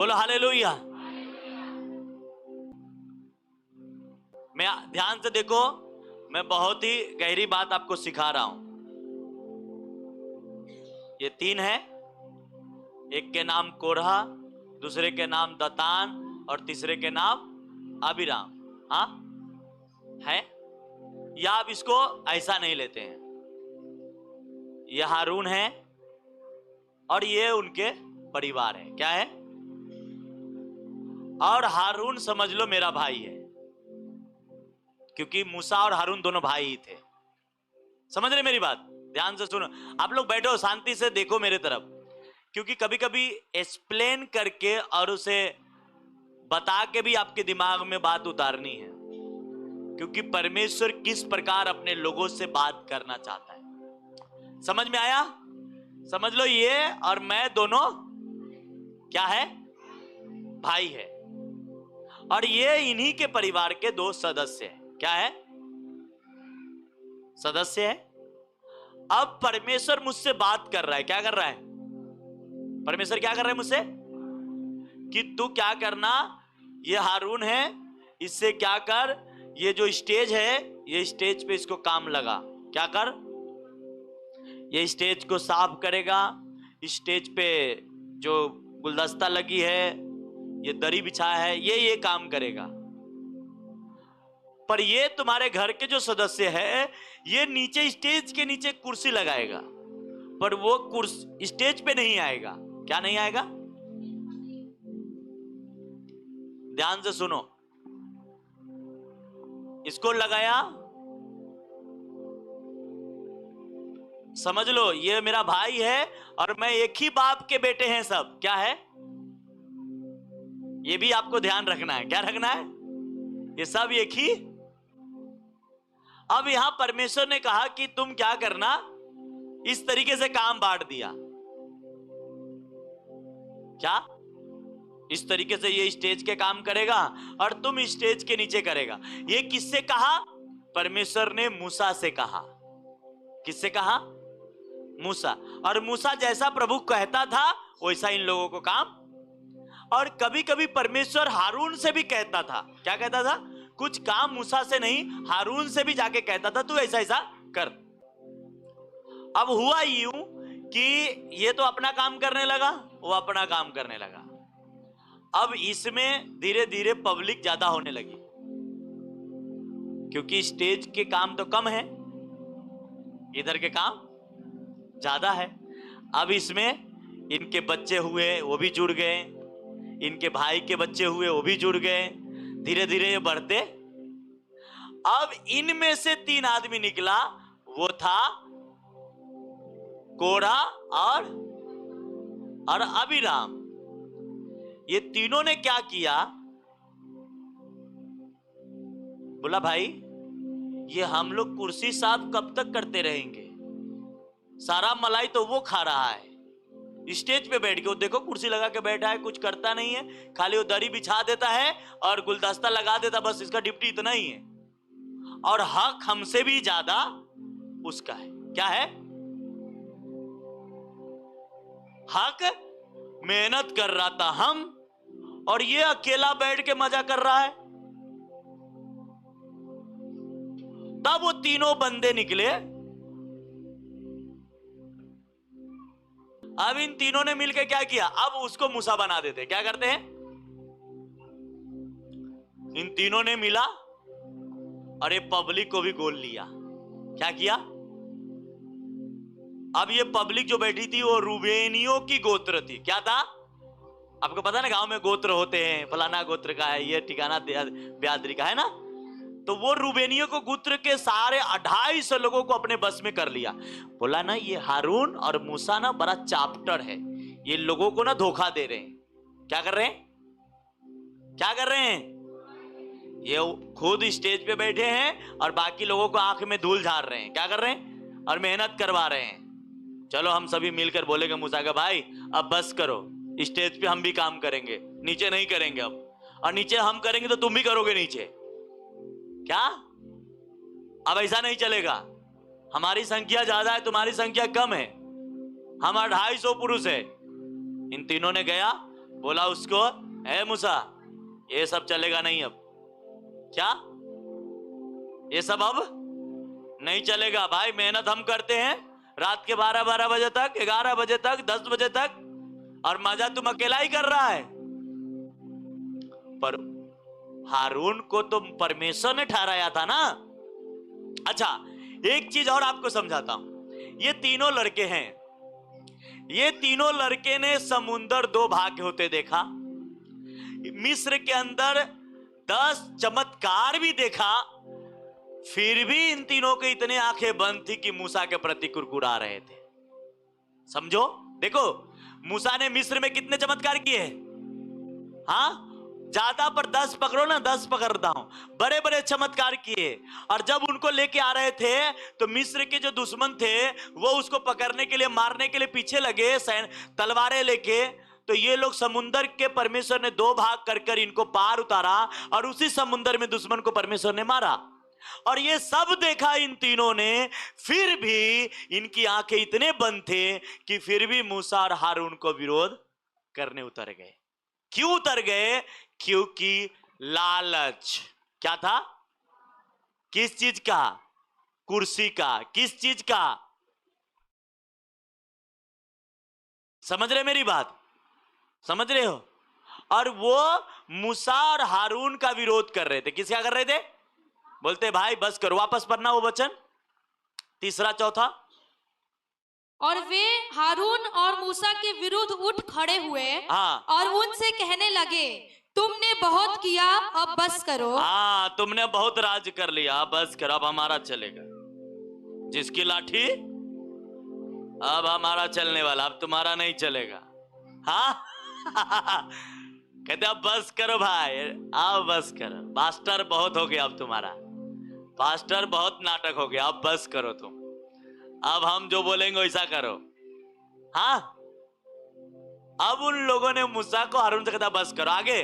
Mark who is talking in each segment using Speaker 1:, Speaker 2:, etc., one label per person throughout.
Speaker 1: बोलो हालेलुया। मैं ध्यान से देखो, मैं बहुत ही गहरी बात आपको सिखा रहा हूं। ये तीन है, एक के नाम कोरहा, दूसरे के नाम दतान और तीसरे के नाम अबीराम। हाँ है, या आप इसको ऐसा नहीं लेते हैं, ये हारून है और ये उनके परिवार है। क्या है? और हारून समझ लो मेरा भाई है, क्योंकि मूसा और हारून दोनों भाई ही थे। समझ रहे मेरी बात? ध्यान से सुनो, आप लोग बैठो शांति से देखो मेरे तरफ, क्योंकि कभी कभी एक्सप्लेन करके और उसे बता के भी आपके दिमाग में बात उतारनी है, क्योंकि परमेश्वर किस प्रकार अपने लोगों से बात करना चाहता है। समझ में आया? समझ लो, ये और मैं दोनों क्या है? भाई है, और ये इन्हीं के परिवार के दो सदस्य हैं। क्या है? सदस्य है। अब परमेश्वर मुझसे बात कर रहा है। क्या कर रहा है? परमेश्वर क्या कर रहा है मुझसे? कि तू क्या करना, ये हारून है, इससे क्या कर, ये जो स्टेज है, ये स्टेज पे इसको काम लगा। क्या कर? ये स्टेज को साफ करेगा, स्टेज पे जो गुलदस्ता लगी है, ये दरी बिछाया है, ये काम करेगा। पर ये तुम्हारे घर के जो सदस्य है, ये नीचे स्टेज के नीचे कुर्सी लगाएगा, पर वो कुर्सी स्टेज पे नहीं आएगा। क्या नहीं आएगा? ध्यान से सुनो, इसको लगाया, समझ लो ये मेरा भाई है और मैं एक ही बाप के बेटे हैं सब। क्या है? ये भी आपको ध्यान रखना है। क्या रखना है? ये सब एक ही। अब यहां परमेश्वर ने कहा कि तुम क्या करना, इस तरीके से काम बांट दिया। क्या? इस तरीके से ये स्टेज के काम करेगा और तुम स्टेज के नीचे करेगा। ये किससे कहा? परमेश्वर ने मूसा से कहा। किससे कहा? मूसा। और मूसा जैसा प्रभु कहता था वैसा इन लोगों को काम। और कभी कभी परमेश्वर हारून से भी कहता था। क्या कहता था? कुछ काम मूसा से नहीं, हारून से भी जाके कहता था, तू ऐसा ऐसा कर। अब हुआ यूं कि ये तो अपना काम करने लगा, वो अपना काम करने लगा। अब इसमें धीरे धीरे पब्लिक ज्यादा होने लगी, क्योंकि स्टेज के काम तो कम है, इधर के काम ज्यादा है। अब इसमें इनके बच्चे हुए वो भी जुड़ गए, इनके भाई के बच्चे हुए वो भी जुड़ गए, धीरे धीरे ये बढ़ते। अब इनमें से 3 आदमी निकला, वो था कोरहा और अबीराम। ये तीनों ने क्या किया? बोला भाई ये हम लोग कुर्सी साफ कब तक करते रहेंगे, सारा मलाई तो वो खा रहा है, स्टेज पे बैठ के वो देखो कुर्सी लगा के बैठा है, कुछ करता नहीं है, खाली वो दरी बिछा देता है और गुलदस्ता लगा देता, बस इसका ड्यूटी इतना ही है। और हक हमसे भी ज्यादा उसका है। क्या है? हक मेहनत कर रहा था हम, और ये अकेला बैठ के मजा कर रहा है। तब वो तीनों बंदे निकले। अब इन तीनों ने मिलकर क्या किया? अब उसको मूसा बना देते। क्या करते हैं? इन तीनों ने मिला और ये पब्लिक को भी गोल लिया। क्या किया? अब ये पब्लिक जो बैठी थी वो रूबेनियों की गोत्र थी। क्या था? आपको पता है ना, गांव में गोत्र होते हैं, फलाना गोत्र का है, ये ठिकाना ब्यादरी का है ना। तो वो रूबेनियों को गोत्र के सारे 250 लोगों को अपने बस में कर लिया। बोला ना ये हारून और मूसा ना बड़ा चाप्टर है, ये लोगों को ना धोखा दे रहे हैं। क्या कर रहे हैं? क्या कर रहे हैं? ये खुद स्टेज पे बैठे हैं और बाकी लोगों को आंख में धूल झाड़ रहे हैं। क्या कर रहे हैं? और मेहनत करवा रहे हैं। चलो हम सभी मिलकर बोलेंगे मूसा का भाई अब बस करो, स्टेज पे हम भी काम करेंगे, नीचे नहीं करेंगे अब, और नीचे हम करेंगे तो तुम भी करोगे नीचे। क्या? अब ऐसा नहीं चलेगा, हमारी संख्या ज्यादा है, तुम्हारी संख्या कम है, हम 250 पुरुष है। इन तीनों ने गया बोला उसको, ए मूसा, ये सब चलेगा नहीं अब। क्या ये सब अब नहीं चलेगा भाई? मेहनत हम करते हैं रात के 12 बजे तक, 11 बजे तक, 10 बजे तक, और मजा तुम अकेला ही कर रहा है। पर हारून को तो परमेश्वर ने ठहराया था ना। अच्छा, एक चीज और आपको समझाता हूं। ये तीनों लड़के हैं, ये तीनों लड़के ने समुंदर 2 भाग होते देखा, मिस्र के अंदर 10 चमत्कार भी देखा, फिर भी इन तीनों के इतने आंखें बंद थी कि मूसा के प्रति कुरकुरा रहे थे। समझो, देखो मूसा ने मिस्र में कितने चमत्कार किए? हाँ, ज्यादा पर 10 पकड़ो ना, 10 पकड़ता हूं, बड़े बड़े चमत्कार किए। और जब उनको लेके आ रहे थे तो मिस्र के जो दुश्मन थे वो उसको पकड़ने के लिए, मारने के लिए पीछे लगे तलवारें लेके। तो ये लोग समुंदर के परमेश्वर ने 2 भाग कर कर इनको पार उतारा, और उसी समुंदर में दुश्मन को परमेश्वर ने मारा। और ये सब देखा इन तीनों ने, फिर भी इनकी आंखें इतने बंद थे कि फिर भी मूसा और हारून को विरोध करने उतर गए। क्यों उतर गए? क्योंकि लालच। क्या था? किस चीज का? कुर्सी का। किस चीज का? समझ रहे मेरी बात? समझ रहे हो? और वो मूसा और हारून का विरोध कर रहे थे। किसका कर रहे थे? बोलते भाई बस करो, वापस पढ़ना वो वचन, 3, 4।
Speaker 2: और वे हारून और मूसा के विरुद्ध उठ खड़े हुए,
Speaker 1: हाँ,
Speaker 2: और उनसे कहने लगे, तुमने बहुत किया, अब बस करो।
Speaker 1: हाँ, तुमने बहुत राज कर लिया, अब बस करो, अब हमारा चलेगा। जिसकी लाठी अब हमारा चलने वाला, अब तुम्हारा नहीं चलेगा। हाँ कहते अब बस करो भाई, अब बस करो, पास्टर बहुत हो गया अब तुम्हारा, पास्टर बहुत नाटक हो गया, अब बस करो तुम, अब हम जो बोलेंगे वैसा करो। हाँ, अब उन लोगों ने मूसा को हारून से कहा बस करो, आगे।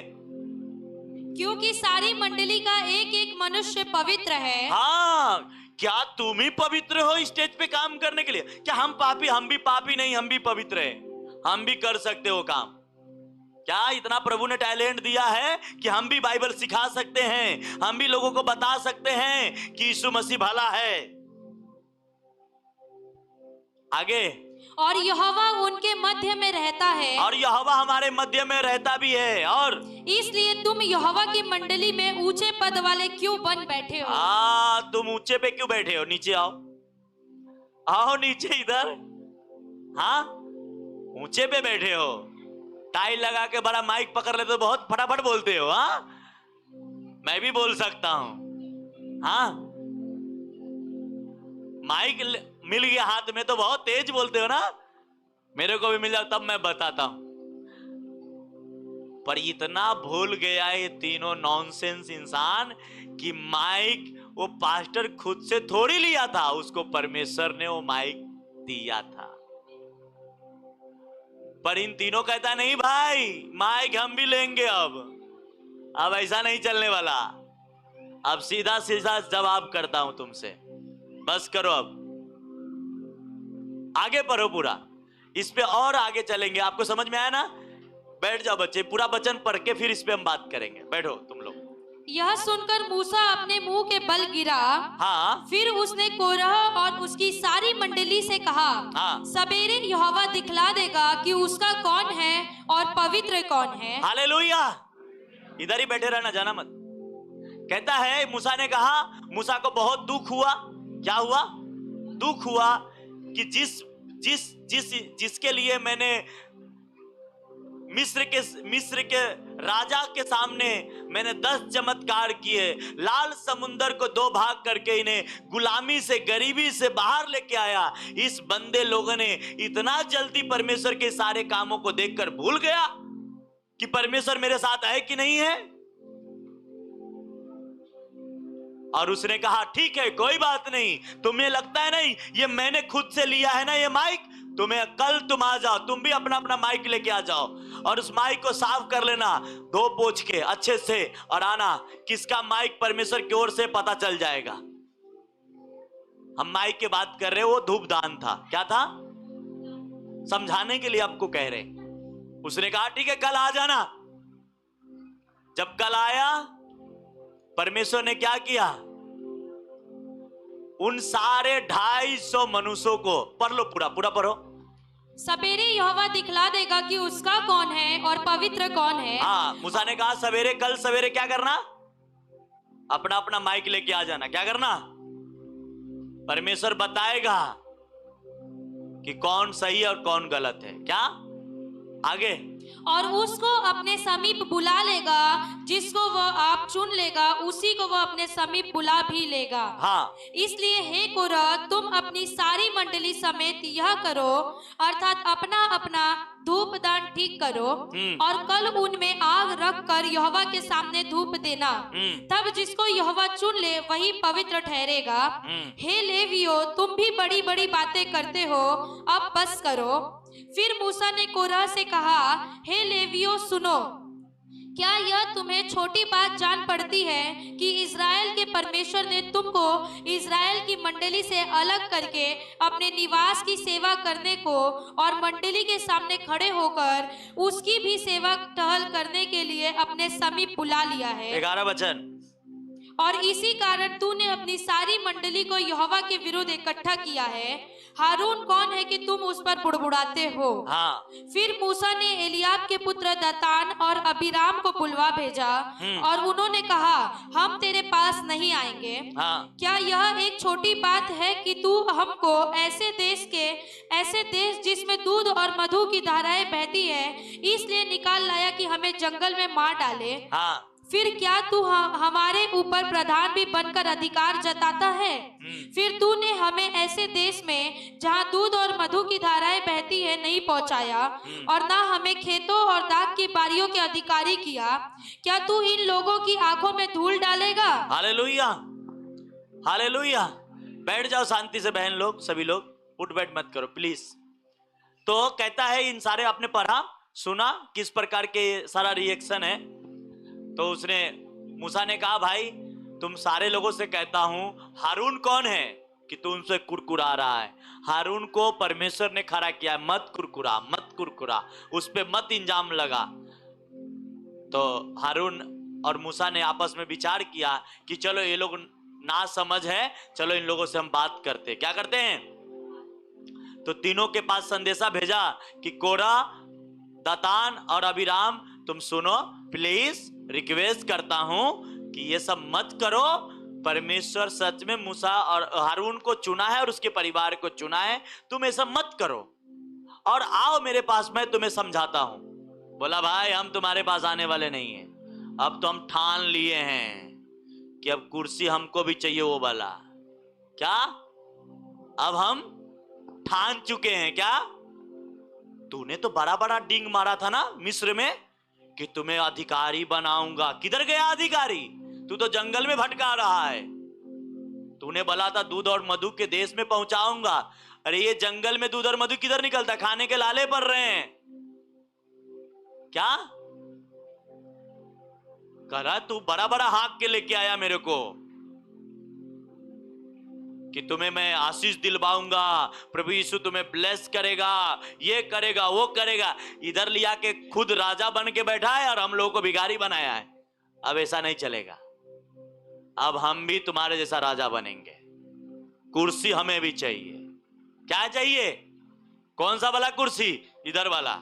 Speaker 2: क्योंकि सारी मंडली का एक एक मनुष्य पवित्र है।
Speaker 1: हाँ, क्या तुम ही पवित्र हो स्टेज पे काम करने के लिए? क्या हम पापी? हम भी पापी नहीं, हम भी पवित्र हैं, हम भी कर सकते हो काम। क्या इतना प्रभु ने टैलेंट दिया है कि हम भी बाइबल सिखा सकते हैं, हम भी लोगों को बता सकते हैं कि यीशु मसीह भला है। आगे।
Speaker 2: और यहोवा उनके मध्य में रहता है,
Speaker 1: और यहोवा हमारे मध्य में रहता भी है। और
Speaker 2: इसलिए तुम यहोवा की मंडली में ऊंचे पद वाले क्यों बन बैठे हो?
Speaker 1: तुम ऊंचे पे क्यों बैठे हो? नीचे आओ, आओ नीचे इधर। हाँ, ऊंचे पे बैठे हो, टाई लगा के बड़ा माइक पकड़ लेते तो बहुत फटाफट बोलते हो। हाँ, मैं भी बोल सकता हूं। हाँ, माइक मिल गया हाथ में तो बहुत तेज बोलते हो ना। मेरे को भी मिल जाए तब मैं बताता हूं। पर इतना भूल गया ये तीनों नॉनसेंस इंसान कि माइक वो पास्टर खुद से थोड़ी लिया था, उसको परमेश्वर ने वो माइक दिया था। पर इन तीनों कहता नहीं भाई माइक हम भी लेंगे, अब ऐसा नहीं चलने वाला, अब सीधा सीधा जवाब करता हूं तुमसे, बस करो, अब आगे पढ़ो पूरा, इस पे और आगे चलेंगे। आपको समझ में आया ना? बैठ जाओ बच्चे, पूरा वचन पढ़ के फिर इस पे हम बात करेंगे। बैठो तुम लोग।
Speaker 2: यह सुनकर मूसा अपने मुंह के बल गिरा।
Speaker 1: हाँ,
Speaker 2: फिर उसने कोरह और उसकी सारी मंडली से कहा,
Speaker 1: हाँ,
Speaker 2: सवेरे यहोवा दिखला देगा कि उसका कौन है और पवित्र कौन है।
Speaker 1: हालेलुया। इधर ही बैठे रहना, जाना मत। कहता है मूसा ने कहा, मूसा को बहुत दुख हुआ। क्या हुआ? दुख हुआ कि जिसके लिए मैंने मिस्र के राजा के सामने मैंने 10 चमत्कार किए, लाल समुंदर को 2 भाग करके इन्हें गुलामी से, गरीबी से बाहर लेके आया, इस बंदे लोगों ने इतना जल्दी परमेश्वर के सारे कामों को देखकर भूल गया कि परमेश्वर मेरे साथ है कि नहीं है। और उसने कहा ठीक है, कोई बात नहीं, तुम्हें लगता है नहीं ये मैंने खुद से लिया है ना ये माइक, तुम्हें कल तुम आ जाओ, तुम भी अपना अपना माइक लेके आ जाओ और उस माइक को साफ कर लेना, धो पोंछ के अच्छे से, और आना। किसका माइक? परमेश्वर की ओर से पता चल जाएगा। हम माइक की बात कर रहे, वो धूपदान था। क्या था? समझाने के लिए आपको कह रहे, उसने कहा ठीक है कल आ जाना। जब कल आया, परमेश्वर ने क्या किया, उन सारे 250 मनुष्यों को, पढ़ लो पूरा पूरा पढ़ो।
Speaker 2: सवेरे यहोवा दिखला देगा कि उसका कौन है और पवित्र कौन है।
Speaker 1: हाँ, मूसा ने कहा सवेरे, कल सवेरे क्या करना, अपना अपना माइक लेके आ जाना। क्या करना, परमेश्वर बताएगा कि कौन सही और कौन गलत है। क्या आगे,
Speaker 2: और उसको अपने समीप बुला लेगा, जिसको वह आप चुन लेगा उसी को वह अपने समीप बुला भी लेगा।
Speaker 1: हाँ,
Speaker 2: इसलिए हे कोरह, तुम अपनी सारी मंडली समेत यह करो, अर्थात अपना अपना धूप दान ठीक करो, और कल उनमें आग रख कर यहोवा के सामने धूप देना। तब जिसको यहोवा चुन ले वही पवित्र ठहरेगा। हे लेवियो, तुम भी बड़ी बड़ी बातें करते हो, अब बस करो। फिर मूसा ने कोरह से कहा, हे लेवियो सुनो, क्या यह तुम्हें छोटी बात जान पड़ती है कि इज़राइल के परमेश्वर ने तुमको इज़राइल की मंडली से अलग करके अपने निवास की सेवा करने को और मंडली के सामने खड़े होकर उसकी भी सेवा टहल करने के लिए अपने समीप बुला लिया है।
Speaker 1: 11 वचन।
Speaker 2: और इसी कारण तूने अपनी सारी मंडली को यहोवा के विरुद्ध इकट्ठा किया है। हारून कौन है कि तुम उस पर बुड़बुड़ाते हो।
Speaker 1: हाँ,
Speaker 2: फिर मूसा ने एलियाब के पुत्र दतान और अबीराम को बुलवा भेजा, और उन्होंने कहा, हम तेरे पास नहीं आएंगे।
Speaker 1: हाँ,
Speaker 2: क्या यह एक छोटी बात है कि तू हमको ऐसे देश जिसमें दूध और मधु की धाराएं बहती है, इसलिए निकाल लाया कि हमें जंगल में मार डाले।
Speaker 1: हाँ,
Speaker 2: फिर क्या तू हमारे ऊपर प्रधान भी बनकर अधिकार जताता है। फिर तूने हमें ऐसे देश में जहाँ दूध और मधु की धाराएं बहती है नहीं पहुँचाया, और ना हमें खेतों और दाख की बारियों के अधिकारी किया। क्या तू इन लोगों की आंखों में धूल डालेगा।
Speaker 1: Hallelujah, hallelujah. बैठ जाओ शांति से बहन लोग, सभी लोग उठ बैठ मत करो प्लीज। तो कहता है इन सारे, आपने पढ़ा सुना किस प्रकार के सारा रिएक्शन है। तो उसने, मूसा ने कहा, भाई तुम सारे लोगों से कहता हूं, हारून कौन है कि तू उनसे कुरकुरा रहा है। हारून को परमेश्वर ने खड़ा किया है, मत कुरकुरा, मत कुरकुरा, उस पे मत इंजाम लगा। तो हारून और मूसा ने आपस में विचार किया कि चलो ये लोग ना समझ है, चलो इन लोगों से हम बात करते। क्या करते हैं, तो तीनों के पास संदेशा भेजा कि कोरह, दतान और अबीराम, तुम सुनो, प्लीज रिक्वेस्ट करता हूं कि ये सब मत करो। परमेश्वर सच में मूसा और हारून को चुना है और उसके परिवार को चुना है, तुम ये सब मत करो और आओ मेरे पास, मैं तुम्हें समझाता हूं। बोला भाई हम तुम्हारे पास आने वाले नहीं हैं, अब तो हम ठान लिए हैं कि अब कुर्सी हमको भी चाहिए वो वाला। क्या, अब हम ठान चुके हैं। क्या, तूने तो बड़ा बड़ा डिंग मारा था ना मिस्र में कि तुम्हें अधिकारी बनाऊंगा। किधर गया अधिकारी, तू तो जंगल में भटका रहा है। तूने बोला था दूध और मधु के देश में पहुंचाऊंगा। अरे ये जंगल में दूध और मधु किधर निकलता, खाने के लाले पड़ रहे हैं। क्या करा, तू बड़ा बड़ा हाँक के लेके आया मेरे को कि तुम्हें मैं आशीष दिलवाऊंगा, प्रभु यीशु तुम्हें ब्लेस करेगा, ये करेगा वो करेगा। इधर लिया के खुद राजा बन के बैठा है और हम लोगों को भिखारी बनाया है। अब ऐसा नहीं चलेगा, अब हम भी तुम्हारे जैसा राजा बनेंगे। कुर्सी हमें भी चाहिए। क्या चाहिए, कौन सा वाला कुर्सी, इधर वाला,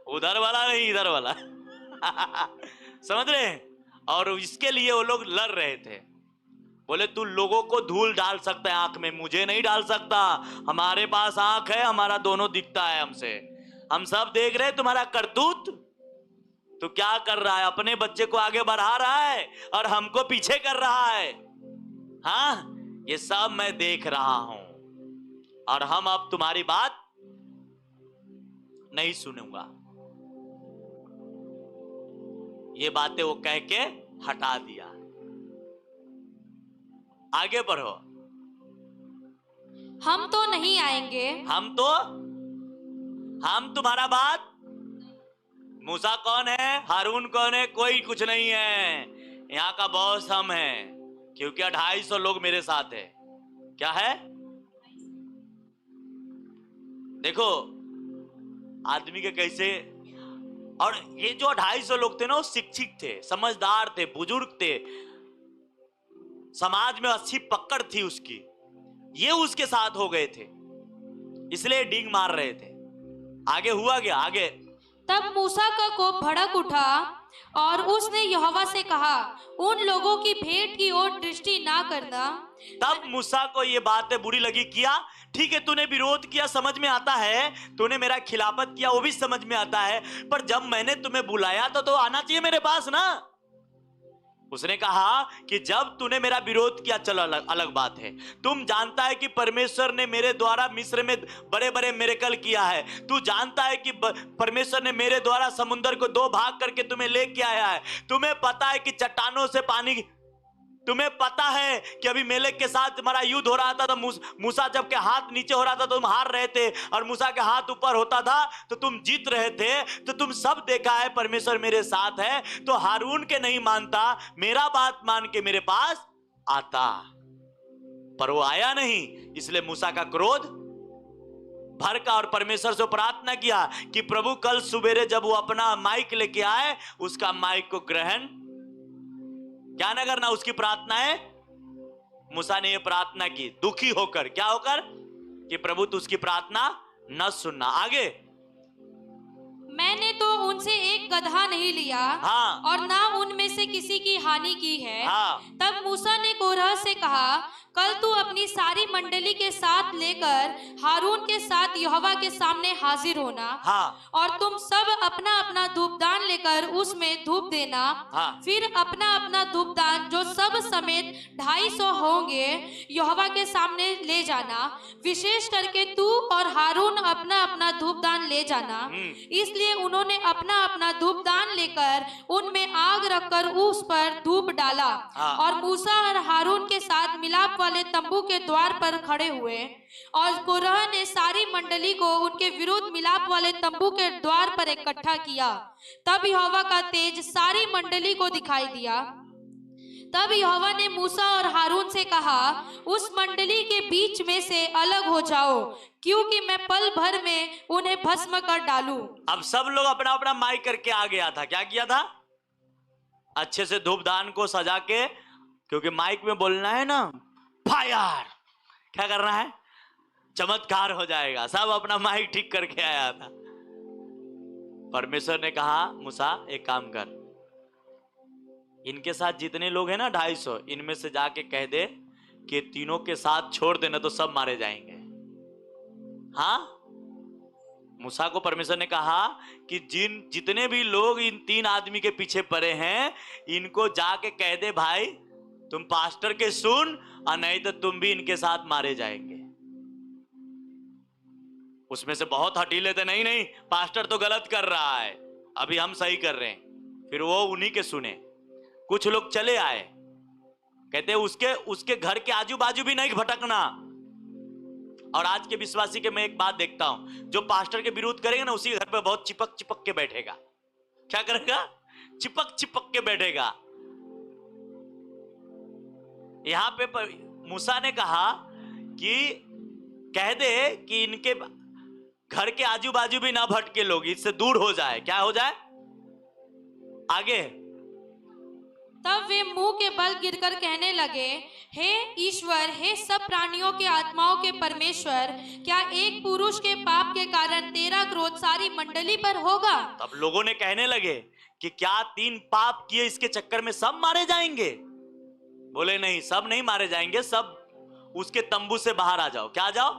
Speaker 1: उधर वाला नहीं, इधर वाला समझ रहे हैं। और इसके लिए वो लोग लड़ रहे थे। बोले तू लोगों को धूल डाल सकता है आंख में, मुझे नहीं डाल सकता। हमारे पास आंख है, हमारा दोनों दिखता है हमसे, हम सब देख रहे हैं तुम्हारा करतूत। तू क्या कर रहा है, अपने बच्चे को आगे बढ़ा रहा है और हमको पीछे कर रहा है। हाँ, ये सब मैं देख रहा हूं और हम अब तुम्हारी बात नहीं सुनूंगा। ये बातें वो कह के हटा दिया। आगे बढ़ो।
Speaker 2: हम तो नहीं आएंगे,
Speaker 1: हम तुम्हारा बात, मूसा कौन है, हारून कौन है, कोई कुछ नहीं है। यहाँ का बॉस हम हैं, क्योंकि 250 लोग मेरे साथ है। क्या है, देखो आदमी के कैसे और ये जो 250 लोग थे ना, वो शिक्षित थे, समझदार थे, बुजुर्ग थे, समाज में अच्छी पकड़ थी उसकी। ये उसके साथ हो गए थे, इसलिए डींग मार रहे थे। आगे हुआ क्या? आगे
Speaker 2: तब मूसा का कोप भड़क उठा और उसने यहोवा से कहा, उन लोगों की भेंट की ओर दृष्टि ना करना।
Speaker 1: तब मूसा को ये बातें बुरी लगी। किया, ठीक है, तूने विरोध किया, समझ में आता है, तूने मेरा खिलाफत किया, वो भी समझ में आता है, पर जब मैंने तुम्हें बुलाया तो आना चाहिए मेरे पास ना। उसने कहा कि जब तूने मेरा विरोध किया, चलो अलग बात है। तुम जानता है कि परमेश्वर ने मेरे द्वारा मिस्र में बड़े बड़े मिरेकल किया है। तू जानता है कि परमेश्वर ने मेरे द्वारा समुद्र को 2 भाग करके तुम्हें लेके आया है। तुम्हें पता है कि चट्टानों से पानी, तुम्हें पता है कि अभी मेलेक के साथ तुम्हारा युद्ध हो रहा था, तो मूसा जब के हाथ नीचे हो रहा था तो तुम हार रहे थे, और मूसा के हाथ ऊपर होता था तो तुम जीत रहे थे। तो तुम सब देखा है, परमेश्वर मेरे साथ है। तो हारून के नहीं मानता, मेरा बात मान के मेरे पास आता, पर वो आया नहीं, इसलिए मूसा का क्रोध भड़का और परमेश्वर से प्रार्थना किया कि प्रभु कल सुबेरे जब वो अपना माइक लेके आए, उसका माइक को ग्रहण क्या न करना। उसकी प्रार्थना है, मूसा ने ये प्रार्थना की दुखी होकर, क्या होकर, कि प्रभु तू उसकी प्रार्थना न सुनना। आगे,
Speaker 2: मैंने तो उनसे एक गदहा नहीं लिया,
Speaker 1: हाँ,
Speaker 2: और ना उनमें से किसी की हानि की है।
Speaker 1: हाँ,
Speaker 2: तब मूसा ने कोरह से कहा, कल तू अपनी सारी मंडली के साथ लेकर हारून के साथ यहोवा के सामने हाजिर होना,
Speaker 1: हाँ,
Speaker 2: और तुम सब अपना अपना धूपदान लेकर उसमें धूप देना।
Speaker 1: हाँ,
Speaker 2: फिर अपना अपना धूपदान जो सब समेत 250 होंगे यहोवा के सामने ले जाना। विशेष करके तू और हारून अपना अपना धूपदान ले जाना। इसलिए उन्होंने अपना अपना धूपदान लेकर उनमें आग रखकर उस पर धूप डाला, और मूसा और हारून के साथ मिलाप वाले तंबू के द्वार पर खड़े हुए। और कोरह ने सारी मंडली को उनके विरुद्ध मिलाप वाले तंबू के द्वार पर इकट्ठा किया। तब यहोवा का तेज सारी मंडली को दिखाई दिया। तब यहोवा ने मूसा और हारून से कहा, उस मंडली के बीच में से अलग हो जाओ, क्योंकि मैं पल भर में उन्हें भस्म कर डालूं।
Speaker 1: अब सब लोग अपना अपना माइक करके आ गया था। क्या किया था? अच्छे से धूपदान को सजा के, क्योंकि माइक में बोलना है ना, फायर, क्या करना है, चमत्कार हो जाएगा। सब अपना माइक ठीक करके आया था। परमेश्वर ने कहा, मूसा एक काम कर, इनके साथ जितने लोग हैं ना 250, इनमें से जाके कह दे कि तीनों के साथ छोड़ देना तो सब मारे जाएंगे। हाँ, मूसा को परमेश्वर ने कहा कि जितने भी लोग इन 3 आदमी के पीछे पड़े हैं, इनको जाके कह दे, भाई तुम पास्टर के सुन, और नहीं तो तुम भी इनके साथ मारे जाएंगे। उसमें से बहुत हटीले थे, नहीं नहीं पास्टर तो गलत कर रहा है, अभी हम सही कर रहे हैं। फिर वो उन्हीं के सुने। कुछ लोग चले आए, कहते उसके घर के आजू बाजू भी नहीं भटकना। और आज के विश्वासी के मैं एक बात देखता हूं, जो पास्टर के विरोध करेगा ना, उसी घर पे बहुत चिपक चिपक के बैठेगा। क्या करेगा? चिपक चिपक के बैठेगा। यहां पे मूसा ने कहा कि कह दे कि इनके घर के आजू बाजू भी ना भटके लोग, इससे दूर हो जाए। क्या हो जाए? आगे,
Speaker 2: तब वे मुंह के बल गिरकर कहने लगे, हे ईश्वर, हे सब प्राणियों के आत्माओं के परमेश्वर, क्या एक पुरुष के पाप के कारण तेरा क्रोध सारी मंडली पर होगा?
Speaker 1: तब लोगों ने कहने लगे कि क्या 3 पाप किए इसके चक्कर में सब मारे जाएंगे? बोले नहीं, सब नहीं मारे जाएंगे, सब उसके तंबू से बाहर आ जाओ। क्या आ जाओ?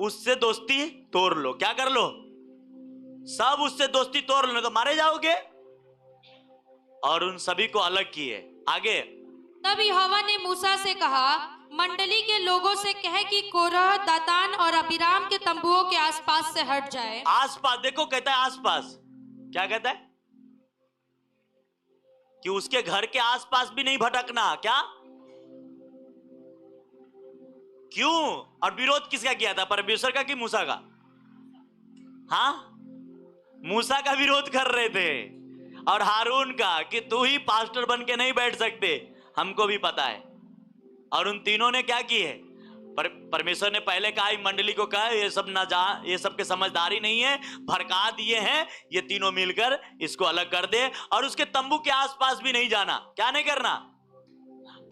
Speaker 1: उससे दोस्ती तोड़ लो। क्या कर लो? सब उससे दोस्ती तोड़ लो, तो मारे जाओगे। और उन सभी को अलग किए। आगे,
Speaker 2: तब यहोवा ने मूसा से कहा, मंडली के लोगों से कह कि कोरह, दातान और अबीराम के तंबुओं के आसपास से हट जाए।
Speaker 1: आसपास देखो, कहता है आसपास। क्या कहता है? कि उसके घर के आसपास भी नहीं भटकना। क्या? क्यों? और विरोध किसका किया था? परमेश्वर का कि मूसा का? हाँ, मूसा का विरोध कर रहे थे, और हारून का कि तू ही पास्टर बन के नहीं बैठ सकते, हमको भी पता है। और उन तीनों ने क्या किए? परमेश्वर ने पहले कहा, मंडली को कहा ये सब ना जा, ये सब के समझदारी नहीं है, भड़का दिए हैं, ये तीनों मिलकर इसको अलग कर दे और उसके तंबू के आसपास भी नहीं जाना। क्या नहीं करना?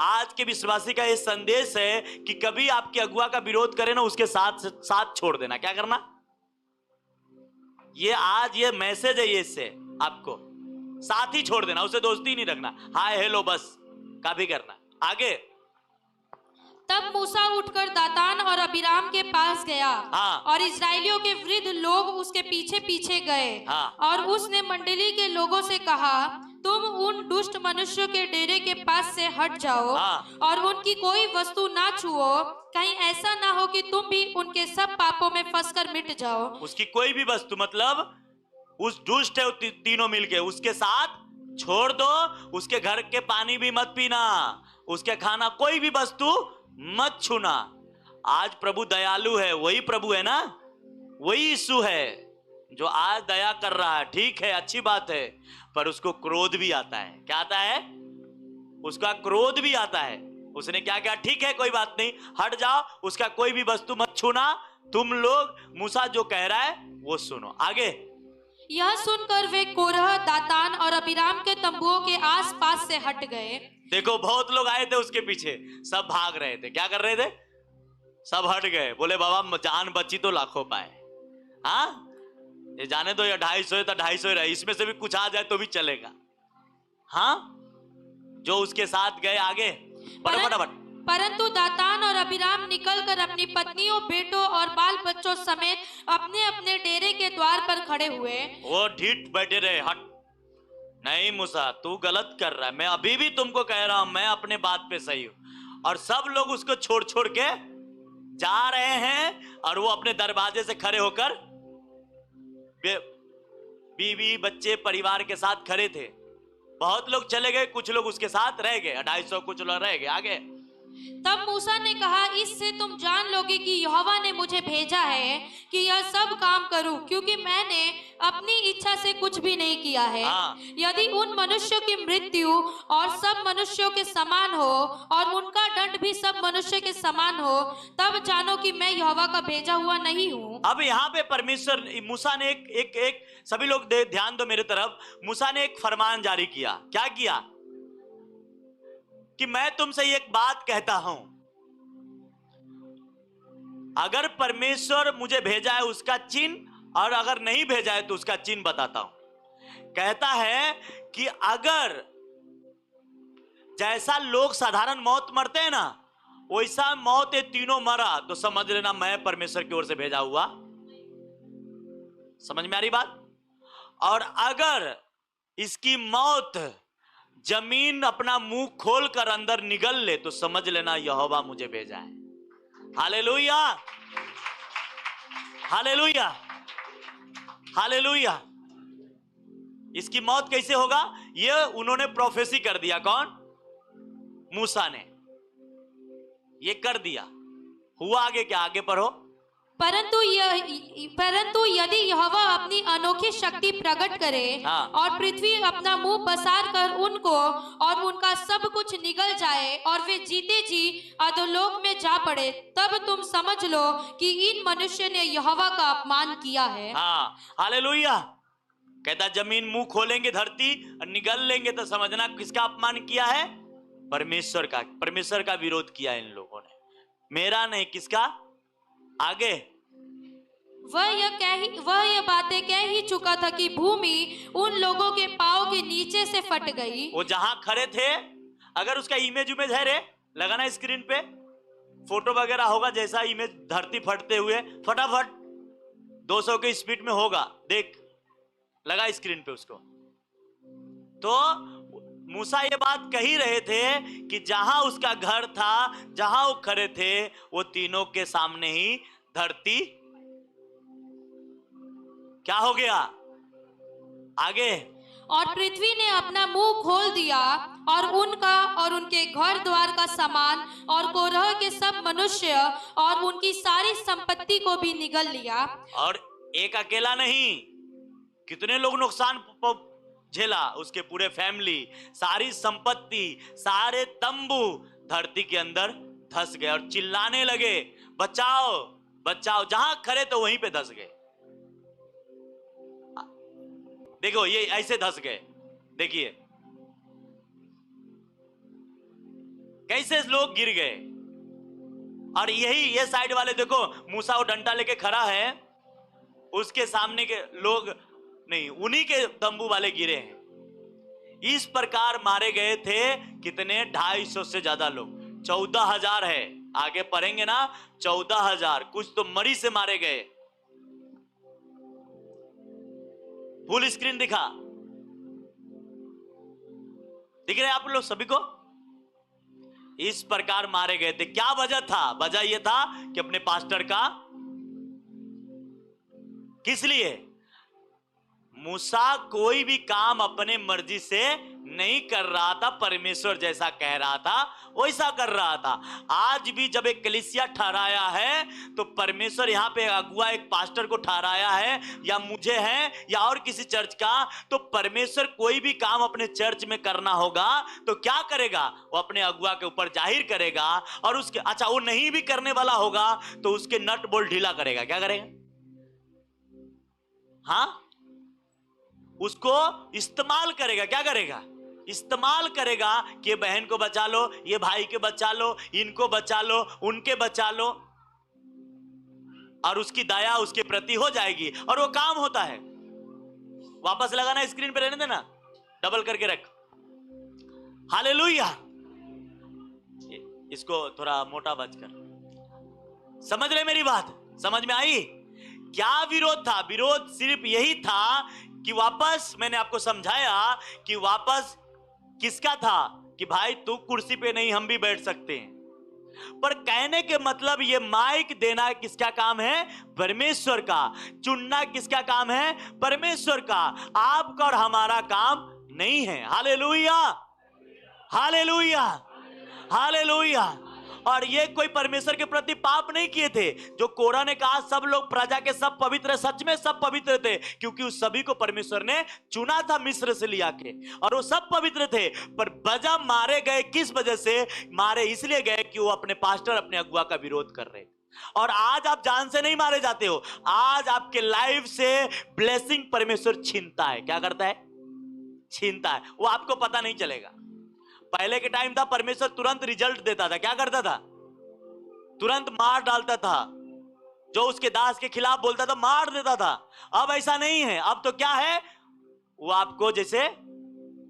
Speaker 1: आज के विश्वासी का ये संदेश है कि कभी आपके अगुआ का विरोध करे ना, उसके साथ साथ छोड़ देना। क्या करना? ये आज ये मैसेज है, ये इससे आपको साथ ही छोड़ देना, उसे दोस्ती नहीं रखना, हाय हेलो बस काफी करना। आगे,
Speaker 2: तब मूसा उठकर दातान और अबीराम के पास गया।
Speaker 1: हाँ।
Speaker 2: और इस्राएलियों के वृद्ध लोग उसके पीछे पीछे गए।
Speaker 1: हाँ।
Speaker 2: और उसने मंडली के लोगों से कहा, तुम उन दुष्ट मनुष्यों के डेरे के पास से हट जाओ।
Speaker 1: हाँ।
Speaker 2: और उनकी कोई वस्तु ना छुओ, कहीं ऐसा ना हो कि तुम भी उनके सब पापों में फंसकर मिट जाओ।
Speaker 1: उसकी कोई भी वस्तु, मतलब उस दुष्ट है तीनों मिलके उसके साथ छोड़ दो, उसके घर के पानी भी मत पीना, उसके खाना कोई भी वस्तु मत छूना। आज प्रभु दयालु है, वही प्रभु है ना, वही यीशु है जो आज दया कर रहा है। ठीक है, अच्छी बात है, पर उसको क्रोध भी आता है। क्या आता है? उसका क्रोध भी आता है। उसने क्या किया? ठीक है कोई बात नहीं, हट जाओ, उसका कोई भी वस्तु मत छूना। तुम लोग मूसा जो कह रहा है वो सुनो। आगे,
Speaker 2: यह सुनकर वे कोरह, दातान और अबीराम के तंबुओं के आसपास से हट गए।
Speaker 1: देखो बहुत लोग आए थे उसके पीछे, सब भाग रहे थे। क्या कर रहे थे? सब हट गए, बोले बाबा जान बची तो लाखों पाए। हाँ, ये जाने दो, ये 250 है तो 250 रहे, इसमें से भी कुछ आ जाए तो भी चलेगा। हाँ, जो उसके साथ गए आगे फटाफट।
Speaker 2: परंतु दातान और अबीराम निकलकर अपनी पत्नियों, बेटों और बाल बच्चों समेत अपने अपने डेरे के द्वार पर खड़े हुए।
Speaker 1: वो ढीठ बैठे रहे। हट, नहीं मूसा तू गलत कर रहा है, मैं अभी भी तुमको कह रहा हूं, मैं अपने बात पे सही हूं। और सब लोग उसको छोड़ छोड़ के जा रहे हैं और वो अपने दरवाजे से खड़े होकर बीवी बच्चे परिवार के साथ खड़े थे। बहुत लोग चले गए, कुछ लोग उसके साथ रह गए, 250 कुछ लोग रह गए। आगे,
Speaker 2: तब मूसा ने कहा, इससे तुम जान लोगे कि यहोवा ने मुझे भेजा है कि यह सब काम करूं, क्योंकि मैंने अपनी इच्छा से कुछ भी नहीं किया है।
Speaker 1: हाँ।
Speaker 2: यदि उन मनुष्यों की मृत्यु और सब मनुष्यों के समान हो और उनका दंड भी सब मनुष्य के समान हो, तब जानो कि मैं यहोवा का भेजा हुआ नहीं हूँ।
Speaker 1: अब यहाँ पे परमेश्वर, मूसा ने एक सभी लोग ध्यान दो मेरे तरफ। मूसा ने एक फरमान जारी किया। क्या किया? कि मैं तुमसे एक बात कहता हूं, अगर परमेश्वर मुझे भेजा है उसका चिन्ह, और अगर नहीं भेजा है तो उसका चिन्ह बताता हूं। कहता है कि अगर जैसा लोग साधारण मौत मरते हैं ना, वैसा मौत ये तीनों मरा, तो समझ लेना मैं परमेश्वर की ओर से भेजा हुआ। समझ में आ रही बात? और अगर इसकी मौत जमीन अपना मुंह खोलकर अंदर निगल ले, तो समझ लेना यहोवा मुझे भेजा है। Hallelujah, hallelujah, hallelujah. इसकी मौत कैसे होगा? ये उन्होंने प्रोफेसी कर दिया। कौन? मूसा ने ये कर दिया। हुआ आगे क्या? आगे पढ़ो।
Speaker 2: परंतु यदि यहोवा अपनी अनोखी शक्ति प्रकट करे
Speaker 1: हाँ।
Speaker 2: और पृथ्वी अपना मुंह पसार कर उनको और उनका सब कुछ निगल जाए और वे जीते जी अधोलोक में जा पड़े, तब तुम समझ लो कि इन मनुष्य ने यहोवा का अपमान किया है।
Speaker 1: हाँ, हालेलुया। कहता जमीन मुंह खोलेंगे, धरती और निगल लेंगे, तो समझना किसका अपमान किया है? परमेश्वर का। परमेश्वर का विरोध किया इन लोगों ने, मेरा नहीं। किसका? आगे,
Speaker 2: वह यह बातें कह ही चुका था कि भूमि उन लोगों के पांव के नीचे से फट गई।
Speaker 1: वो जहां खड़े थे, अगर उसका इमेज है रे, लगाना स्क्रीन पे, फोटो वगैरह होगा, जैसा इमेज धरती फटते हुए, फटाफट 200 की स्पीड में होगा, देख, लगा स्क्रीन पे उसको। तो मूसा ये बात कही रहे थे कि जहां उसका घर था, जहां वो खड़े थे, वो तीनों के सामने ही धरती क्या हो गया? आगे,
Speaker 2: और पृथ्वी ने अपना मुंह खोल दिया और उनका और उनके घर द्वार का सामान और कोरह के सब मनुष्य और उनकी सारी संपत्ति को भी निगल लिया।
Speaker 1: और एक अकेला नहीं, कितने लोग नुकसान झेला? उसके पूरे फैमिली, सारी संपत्ति, सारे तंबू धरती के अंदर धंस गए और चिल्लाने लगे, बचाओ बचाओ। जहां खड़े तो वहीं पे धंस गए। देखो ये ऐसे धंस गए, देखिए कैसे लोग गिर गए। और यही ये साइड वाले देखो, मूसा वो डंडा लेके खड़ा है, उसके सामने के लोग नहीं, उन्हीं के तंबू वाले गिरे हैं। इस प्रकार मारे गए थे कितने, 250 से ज्यादा लोग। 14,000 है, आगे पढ़ेंगे ना, 14,000। कुछ तो मरी से मारे गए। फुल स्क्रीन दिखा, दिख रहे आप लोग सभी को। इस प्रकार मारे गए थे। क्या वजह था? वजह यह था कि अपने पास्टर का, किस लिए? मूसा कोई भी काम अपने मर्जी से नहीं कर रहा था, परमेश्वर जैसा कह रहा था वैसा कर रहा था। आज भी जब एक कलीसिया ठहराया है तो परमेश्वर यहां पे अगुआ एक पास्टर को ठहराया है, या मुझे है या और किसी चर्च का, तो परमेश्वर कोई भी काम अपने चर्च में करना होगा तो क्या करेगा? वो अपने अगुआ के ऊपर जाहिर करेगा। और उसके, अच्छा वो नहीं भी करने वाला होगा तो उसके नट बोल्ट ढीला करेगा। क्या करेगा? हाँ, उसको इस्तेमाल करेगा। क्या करेगा? इस्तेमाल करेगा कि ये बहन को बचा लो, ये भाई के बचा लो, इनको बचा लो, उनके बचा लो, और उसकी दया उसके प्रति हो जाएगी और वो काम होता है। वापस लगाना, स्क्रीन पे रहने देना, डबल करके रख। हालेलुया। इसको थोड़ा मोटा बचकर समझ रहे मेरी बात? समझ में आई? क्या विरोध था? विरोध सिर्फ यही था कि वापस, मैंने आपको समझाया कि वापस किसका था कि भाई तू कुर्सी पे नहीं, हम भी बैठ सकते हैं। पर कहने के मतलब ये माइक देना किसका काम है? परमेश्वर का। चुनना किसका काम है? परमेश्वर का। आपका और हमारा काम नहीं है। Hallelujah, hallelujah, hallelujah. और ये कोई परमेश्वर के प्रति पाप नहीं किए थे। जो कोरा ने कहा सब लोग प्रजा के सब पवित्र, सच में सब पवित्र थे, क्योंकि उस सभी को परमेश्वर ने चुना था मिस्र से लिया के, और वो सब पवित्र थे। पर बजा मारे गए, किस वजह से मारे? इसलिए गए कि वो अपने पास्टर, अपने अगुआ का विरोध कर रहे थे। और आज आप जान से नहीं मारे जाते हो, आज आपके लाइफ से ब्लेसिंग परमेश्वर छीनता है। क्या करता है? छीनता है। वो आपको पता नहीं चलेगा। पहले के टाइम था परमेश्वर तुरंत रिजल्ट देता था। क्या करता था? तुरंत मार डालता था। जो उसके दास के खिलाफ बोलता था मार देता था। अब ऐसा नहीं है। अब तो क्या है, वो आपको, जैसे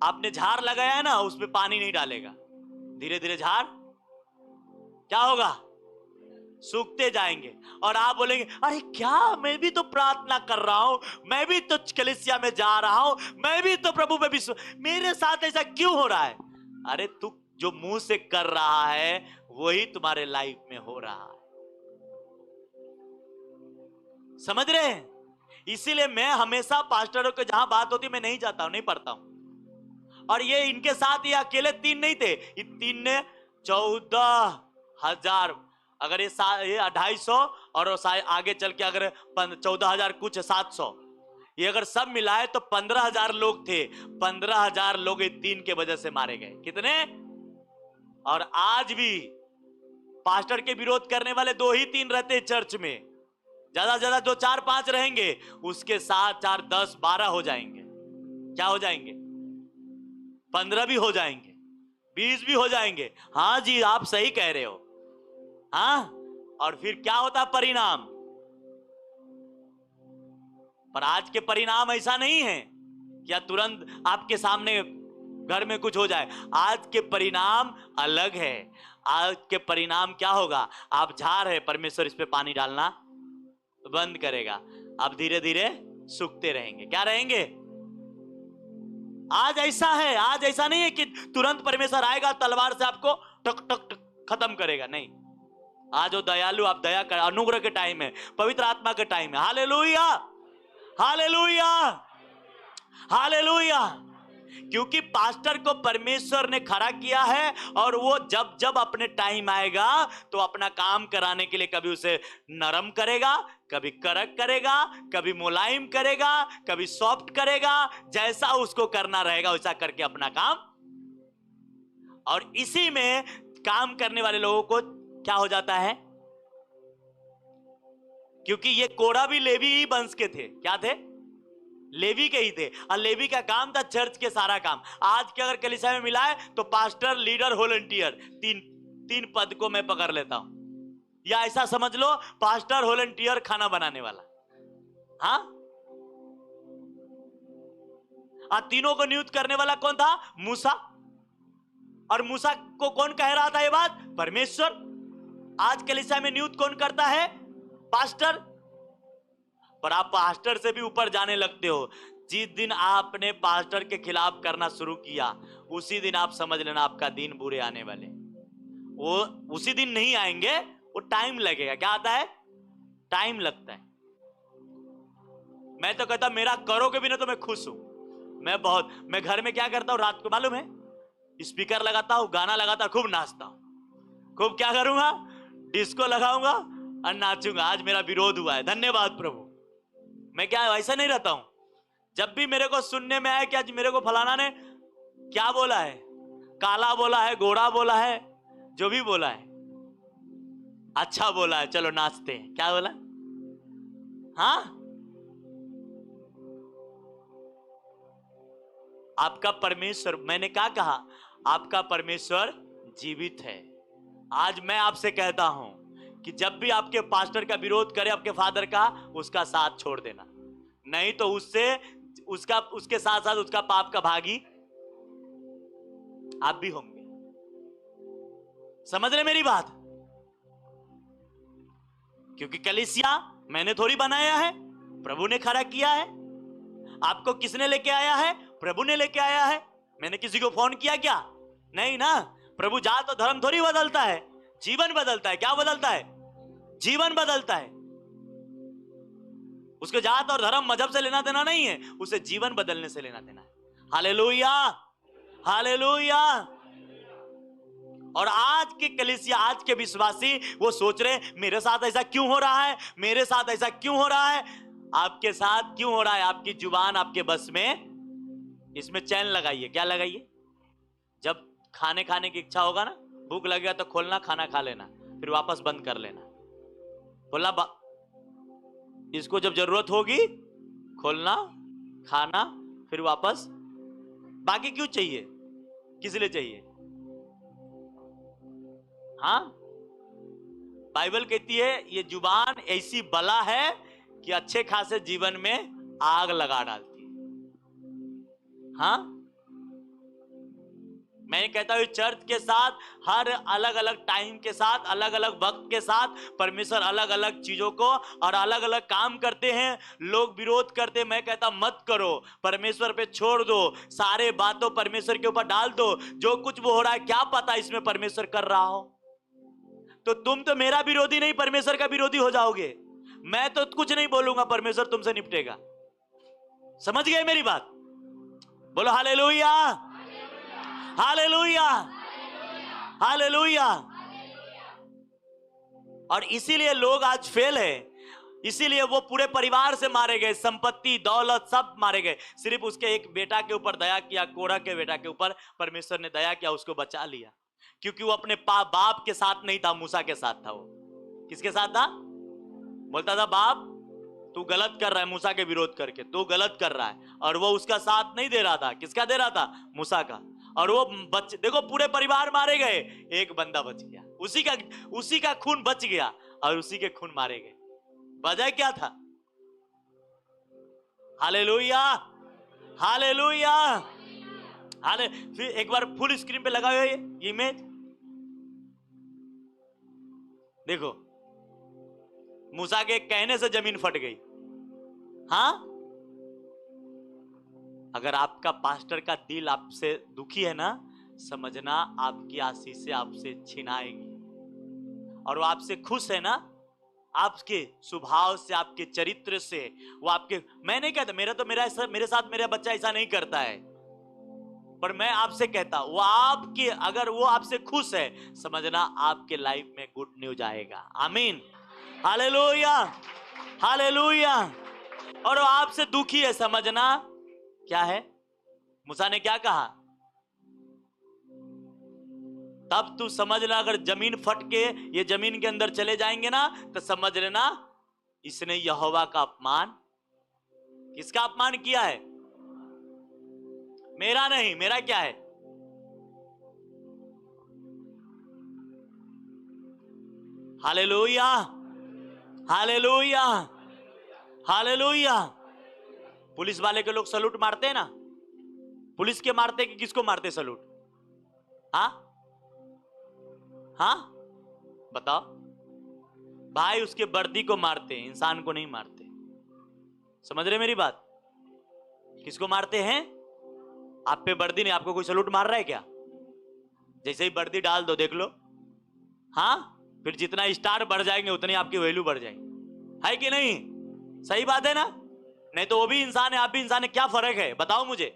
Speaker 1: आपने झाड़ लगाया है ना, उसमें पानी नहीं डालेगा, धीरे धीरे झाड़ क्या होगा? सूखते जाएंगे। और आप बोलेंगे अरे क्या, मैं भी तो प्रार्थना कर रहा हूं, मैं भी तो कलीसिया में जा रहा हूं, मैं भी तो प्रभु पे विश्वास, मेरे साथ ऐसा क्यों हो रहा है? अरे तू जो मुंह से कर रहा है वही तुम्हारे लाइफ में हो रहा है। समझ रहे हैं? इसीलिए मैं हमेशा पास्टरों के जहां बात होती मैं नहीं जाता हूं, नहीं पढ़ता हूं। और ये इनके साथ ये अकेले 3 नहीं थे, इन 3 ने 14,000, अगर ये 250 और आगे चल के अगर 14,000 कुछ 700, ये अगर सब मिलाए तो 15,000 लोग थे। 15,000 लोग 3 के वजह से मारे गए। कितने? और आज भी पास्टर के विरोध करने वाले 2 ही 3 रहते हैं चर्च में। ज्यादा से ज्यादा जो 4-5 रहेंगे, उसके साथ 4, 10, 12 हो जाएंगे। क्या हो जाएंगे? 15 भी हो जाएंगे, 20 भी हो जाएंगे। हाँ जी, आप सही कह रहे हो। हाँ, और फिर क्या होता परिणाम? पर आज के परिणाम ऐसा नहीं है क्या तुरंत आपके सामने घर में कुछ हो जाए। आज के परिणाम अलग है। आज के परिणाम क्या होगा? आप झाड़ है, परमेश्वर इस पे पानी डालना बंद करेगा, आप धीरे धीरे सूखते रहेंगे। क्या रहेंगे? आज ऐसा है, आज ऐसा नहीं है कि तुरंत परमेश्वर आएगा तलवार से आपको टक टक टक खत्म करेगा। नहीं, आज वो दयालु, आप दया कर, अनुग्रह के टाइम है, पवित्र आत्मा के टाइम है। Hallelujah, hallelujah, hallelujah. क्योंकि पास्टर को परमेश्वर ने खड़ा किया है, और वो जब जब अपने टाइम आएगा तो अपना काम कराने के लिए कभी उसे नरम करेगा, कभी कड़क करेगा, कभी मुलायम करेगा, कभी सॉफ्ट करेगा। जैसा उसको करना रहेगा वैसा करके अपना काम। और इसी में काम करने वाले लोगों को क्या हो जाता है? क्योंकि ये कोरा भी लेवी ही वंश के थे। क्या थे? लेवी के ही थे। और लेवी का काम था चर्च के सारा काम। आज के अगर कलीसिया में मिला है तो पास्टर, लीडर, वॉलंटियर, तीन पद को मैं पकड़ लेता हूं। या ऐसा समझ लो, पास्टर, वॉलंटियर, खाना बनाने वाला। हाँ, तीनों को नियुक्त करने वाला कौन था? मूसा। और मूसा को कौन कह रहा था ये बात? परमेश्वर। आज कलीसिया में नियुक्त कौन करता है? पास्टर। पर आप पास्टर से भी ऊपर जाने लगते हो। जिस दिन आपने पास्टर के खिलाफ करना शुरू किया, उसी दिन आप समझ लेना आपका दिन बुरे आने वाले। वो उसी दिन नहीं आएंगे, वो टाइम लगेगा। क्या आता है? टाइम लगता है। मैं तो कहता मेरा करोगे भी ना तो मैं खुश हूं। मैं घर में क्या करता हूं, रात को मालूम है, स्पीकर लगाता हूं, गाना लगाता हूं, खूब नाचता हूं। खूब क्या करूंगा? डिस्को लगाऊंगा और नाचूंगा। आज मेरा विरोध हुआ है, धन्यवाद प्रभु। मैं क्या ऐसा नहीं रहता हूं। जब भी मेरे को सुनने में आया कि आज मेरे को फलाना ने क्या बोला है, काला बोला है, गोरा बोला है, जो भी बोला है, अच्छा बोला है, चलो नाचते हैं। क्या बोला? हाँ, आपका परमेश्वर, मैंने क्या कहा? आपका परमेश्वर जीवित है। आज मैं आपसे कहता हूं कि जब भी आपके पास्टर का विरोध करे, आपके फादर का, उसका साथ छोड़ देना। नहीं तो उसके साथ साथ उसका पाप का भागी आप भी होंगे। समझ रहे मेरी बात? क्योंकि कलीसिया मैंने थोड़ी बनाया है, प्रभु ने खड़ा किया है। आपको किसने लेके आया है? प्रभु ने लेके आया है। मैंने किसी को फोन किया क्या? नहीं ना। प्रभु जात और धर्म थोड़ी बदलता है, जीवन बदलता है। क्या बदलता है? जीवन बदलता है। उसके जात और धर्म मजहब से लेना देना नहीं है, उसे जीवन बदलने से लेना देना है। Hallelujah, hallelujah. और आज के कलीसिया, आज के विश्वासी वो सोच रहे मेरे साथ ऐसा क्यों हो रहा है, मेरे साथ ऐसा क्यों हो रहा है। आपके साथ क्यों हो रहा है? आपकी जुबान आपके बस में। इसमें चैन लगाइए। क्या लगाइए? जब खाने की इच्छा होगा ना, भूख लगेगा तो खोलना, खाना खा लेना, फिर वापस बंद कर लेना। बोला इसको जब जरूरत होगी खोलना, खाना, फिर वापस। बाकी क्यों चाहिए? किस लिए चाहिए? हाँ, बाइबल कहती है ये जुबान ऐसी बला है कि अच्छे खासे जीवन में आग लगा डालती है। हाँ, मैं कहता हूं चर्च के साथ हर अलग अलग टाइम के साथ, अलग अलग वक्त के साथ परमेश्वर अलग अलग चीजों को और अलग अलग काम करते हैं। लोग विरोध करते, मैं कहता मत करो, परमेश्वर पे छोड़ दो, सारे बातों परमेश्वर के ऊपर डाल दो। जो कुछ वो हो रहा है, क्या पता इसमें परमेश्वर कर रहा हो। तो तुम तो मेरा विरोधी नहीं, परमेश्वर का विरोधी हो जाओगे। मैं तो कुछ नहीं बोलूंगा, परमेश्वर तुमसे निपटेगा। समझ गए मेरी बात? बोलो हालेलुया, हालेलुया, हालेलुया। और इसीलिए लोग आज फेल है। इसीलिए वो पूरे परिवार से मारे गए, संपत्ति, दौलत सब मारे गए। सिर्फ उसके एक बेटा के ऊपर दया किया, कोरह के बेटा के ऊपर परमेश्वर ने दया किया, उसको बचा लिया। क्योंकि वो अपने बाप के साथ नहीं था, मूसा के साथ था। वो किसके साथ था? बोलता था बाप तू गलत कर रहा है, मूसा के विरोध करके तू गलत कर रहा है। और वो उसका साथ नहीं दे रहा था। किसका दे रहा था? मूसा का। और वो बच, देखो पूरे परिवार मारे गए, एक बंदा बच गया। उसी का खून बच गया और उसी के खून मारे गए। वजह क्या था? हालेलुया, हालेलुया, हाले। फिर एक बार फुल स्क्रीन पे लगाओ ये इमेज, देखो मूसा के कहने से जमीन फट गई। हाँ, अगर आपका पास्टर का दिल आपसे दुखी है ना, समझना आपकी आशीष से आपसे छिनाएगी। और वो आपसे खुश है ना, आपके स्वभाव से, आपके चरित्र से, वो आपके, मैं नहीं कहता मेरे साथ मेरा बच्चा ऐसा नहीं करता है, पर मैं आपसे कहता वो आपके, अगर वो आपसे खुश है, समझना आपके लाइफ में गुड न्यूज आएगा। आमीन, हालेलुया, हालेलुया। और वो आपसे दुखी है, समझना क्या है? मूसा ने क्या कहा? तब तू समझ लेना, अगर जमीन फट के ये जमीन के अंदर चले जाएंगे ना, तो समझ लेना इसने यहोवा का अपमान, किसका अपमान किया है? मेरा नहीं, मेरा क्या है? Hallelujah, hallelujah, hallelujah. पुलिस वाले के लोग सलूट मारते हैं ना, पुलिस के मारते कि किसको मारते सलूट? हाँ हाँ बताओ भाई, उसके वर्दी को मारते हैं, इंसान को नहीं मारते। समझ रहे मेरी बात? किसको मारते हैं? आप पे वर्दी नहीं, आपको कोई सलूट मार रहा है क्या? जैसे ही वर्दी डाल दो देख लो, हाँ, फिर जितना स्टार बढ़ जाएंगे उतनी आपकी वैल्यू बढ़ जाएगी, है कि नहीं? सही बात है ना? नहीं तो वो भी इंसान है, आप भी इंसान है, क्या फर्क है बताओ मुझे?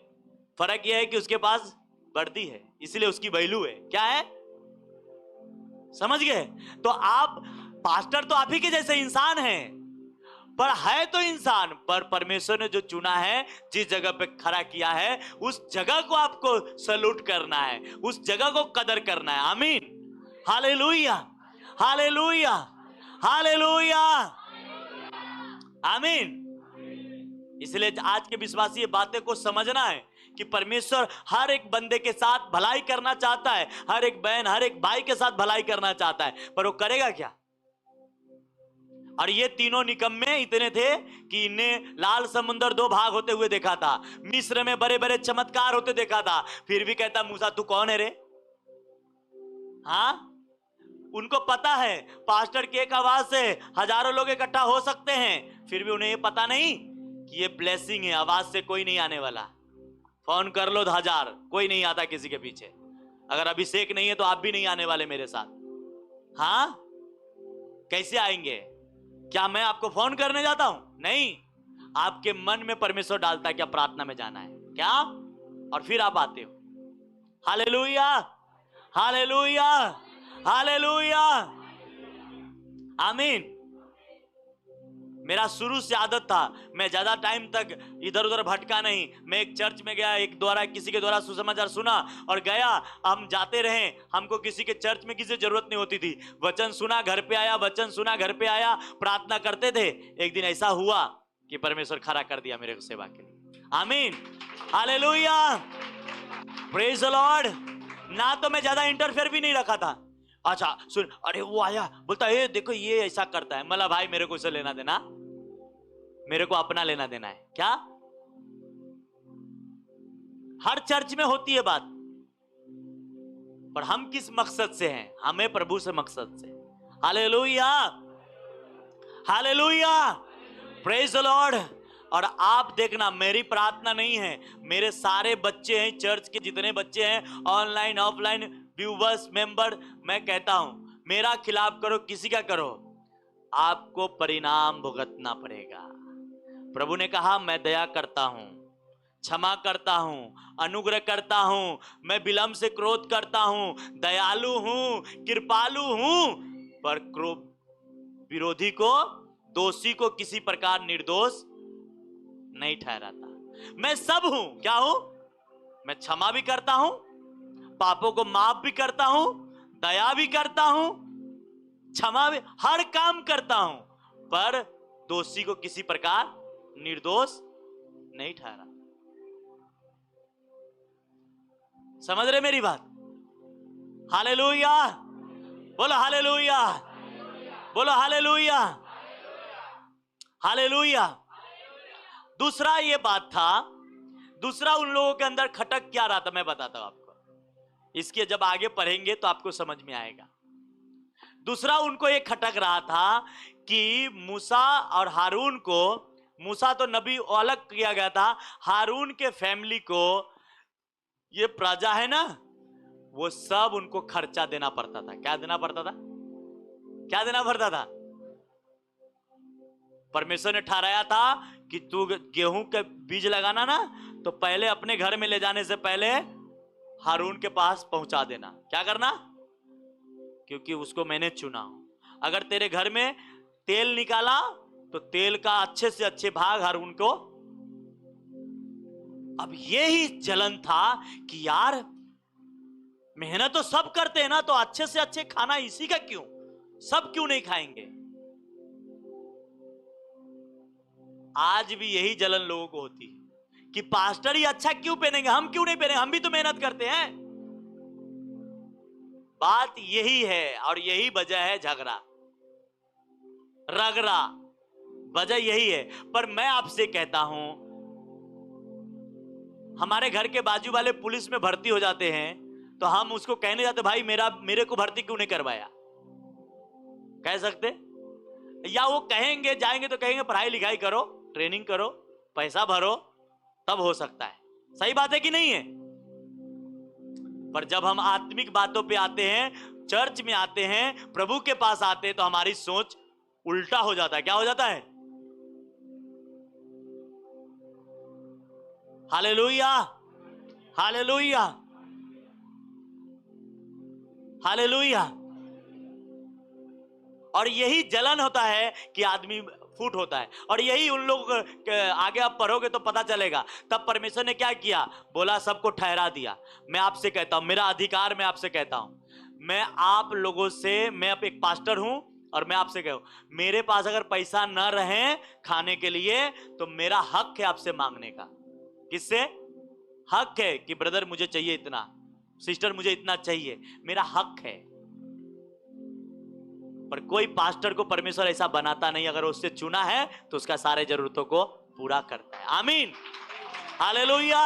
Speaker 1: फर्क यह है कि उसके पास वर्दी है, इसलिए उसकी वैल्यू है। क्या है? समझ गए? तो आप पास्टर तो आप ही के जैसे इंसान हैं, पर है तो इंसान, पर परमेश्वर ने जो चुना है, जिस जगह पे खड़ा किया है, उस जगह को आपको सैल्यूट करना है, उस जगह को कदर करना है। आमीन, हालेलुया, हालेलुया, हालेलुया, आमीन। इसलिए आज के विश्वासी ये बातें को समझना है कि परमेश्वर हर एक बंदे के साथ भलाई करना चाहता है, हर एक बहन, हर एक भाई के साथ भलाई करना चाहता है, पर वो करेगा क्या? और ये तीनों निकम्मे इतने थे कि इन्हें लाल समुंदर दो भाग होते हुए देखा था, मिस्र में बड़े बड़े चमत्कार होते देखा था, फिर भी कहता मूसा तू कौन है रे? हाँ, उनको पता है पास्टर की एक आवाज से हजारों लोग इकट्ठा हो सकते हैं, फिर भी उन्हें ये पता नहीं कि ये ब्लेसिंग है, आवाज से कोई नहीं आने वाला। फोन कर लो 1000, कोई नहीं आता किसी के पीछे। अगर अभिषेक नहीं है तो आप भी नहीं आने वाले मेरे साथ। हाँ, कैसे आएंगे? क्या मैं आपको फोन करने जाता हूं? नहीं, आपके मन में परमेश्वर डालता है क्या प्रार्थना में जाना है क्या, और फिर आप आते हो। हालेलुया, हालेलुया, हालेलुया, आमीन। मेरा शुरू से आदत था, मैं ज्यादा टाइम तक इधर उधर भटका नहीं। मैं एक चर्च में गया, एक द्वारा किसी के द्वारा सुसमाचार सुना और गया, हम जाते रहे, हमको किसी के चर्च में किसी जरूरत नहीं होती थी। वचन सुना, घर पे आया, वचन सुना, घर पे आया, प्रार्थना करते थे। एक दिन ऐसा हुआ कि परमेश्वर खड़ा कर दिया मेरे सेवा के लिए। आमीन, हालेलुया, प्रेज द लॉर्ड। ना तो मैं ज्यादा इंटरफेयर भी नहीं रखा था। अच्छा सुन, अरे वो आया, बोलता है देखो ये ऐसा करता है, मतलब भाई मेरे को इसे लेना देना, मेरे को अपना लेना देना है क्या? हर चर्च में होती है बात, पर हम किस मकसद से हैं? हमें प्रभु से मकसद से। Hallelujah, hallelujah, praise the Lord. और आप देखना, मेरी प्रार्थना नहीं है, मेरे सारे बच्चे हैं, चर्च के जितने बच्चे हैं, ऑनलाइन ऑफलाइन व्यूवर्स मेंबर, मैं कहता हूं मेरा खिलाफ करो, किसी का करो, आपको परिणाम भुगतना पड़ेगा। प्रभु ने कहा मैं दया करता हूं, क्षमा करता हूं, अनुग्रह करता हूं, मैं विलंब से क्रोध करता हूं, दयालु हूं, कृपालु हूं, पर विरोधी को, दोषी को किसी प्रकार निर्दोष नहीं ठहराता। मैं सब हूं, क्या हूं? मैं क्षमा भी करता हूं, पापों को माफ भी करता हूं, दया भी करता हूं, क्षमा भी, हर काम करता हूं, पर दोषी को किसी प्रकार निर्दोष नहीं ठहरा। समझ रहे मेरी बात? हालेलुया, बोलो हालेलुया, बोलो हालेलुया, हालेलुया। दूसरा ये बात था, दूसरा उन लोगों के अंदर खटक क्या रहा था, मैं बताता हूं आपको, इसके जब आगे पढ़ेंगे तो आपको समझ में आएगा। दूसरा उनको ये खटक रहा था कि मूसा और हारून को, मूसा तो नबी अलग किया गया था, हारून के फैमिली को, ये प्रजा है ना, वो सब उनको खर्चा देना पड़ता था। क्या देना पड़ता था? क्या देना पड़ता था? परमेश्वर ने ठहराया था कि तू गेहूं के बीज लगाना ना, तो पहले अपने घर में ले जाने से पहले हारून के पास पहुंचा देना। क्या करना? क्योंकि उसको मैंने चुना हूं। अगर तेरे घर में तेल निकाला तो तेल का अच्छे से अच्छे भाग हारून को। अब ये ही जलन था कि यार मेहनत तो सब करते हैं ना, तो अच्छे से अच्छे खाना इसी का क्यों, सब क्यों नहीं खाएंगे? आज भी यही जलन लोगों को होती है कि पास्टर ही अच्छा क्यों पहनेंगे, हम क्यों नहीं पहनेंगे, हम भी तो मेहनत करते हैं। बात यही है और यही वजह है झगड़ा रगड़ा, वजह यही है। पर मैं आपसे कहता हूं, हमारे घर के बाजू वाले पुलिस में भर्ती हो जाते हैं तो हम उसको कहने जाते भाई मेरे को भर्ती क्यों नहीं करवाया, कह सकते? या वो कहेंगे, जाएंगे तो कहेंगे पढ़ाई लिखाई करो, ट्रेनिंग करो, पैसा भरो, तब हो सकता है। सही बात है कि नहीं है? पर जब हम आत्मिक बातों पे आते हैं, चर्च में आते हैं, प्रभु के पास आते हैं, तो हमारी सोच उल्टा हो जाता है। क्या हो जाता है? Hallelujah, hallelujah, hallelujah. और यही जलन होता है कि आदमी फूट होता है। और यही उन लोग आगे आप पढ़ोगे तो पता चलेगा। तब परमेश्वर ने क्या किया, बोला सबको ठहरा दिया। मैं आपसे कहता हूं, मेरा अधिकार, मैं आपसे कहता हूं, मैं आप लोगों से, मैं अब एक पास्टर हूं और मैं आपसे कहूं, मेरे पास अगर पैसा न रहे खाने के लिए तो मेरा हक है आपसे मांगने का। किससे हक है? कि ब्रदर मुझे चाहिए इतना, सिस्टर मुझे इतना चाहिए, मेरा हक है। पर कोई पास्टर को परमेश्वर ऐसा बनाता नहीं, अगर उससे चुना है तो उसका सारे जरूरतों को पूरा करता है। आमीन, हालेलुया।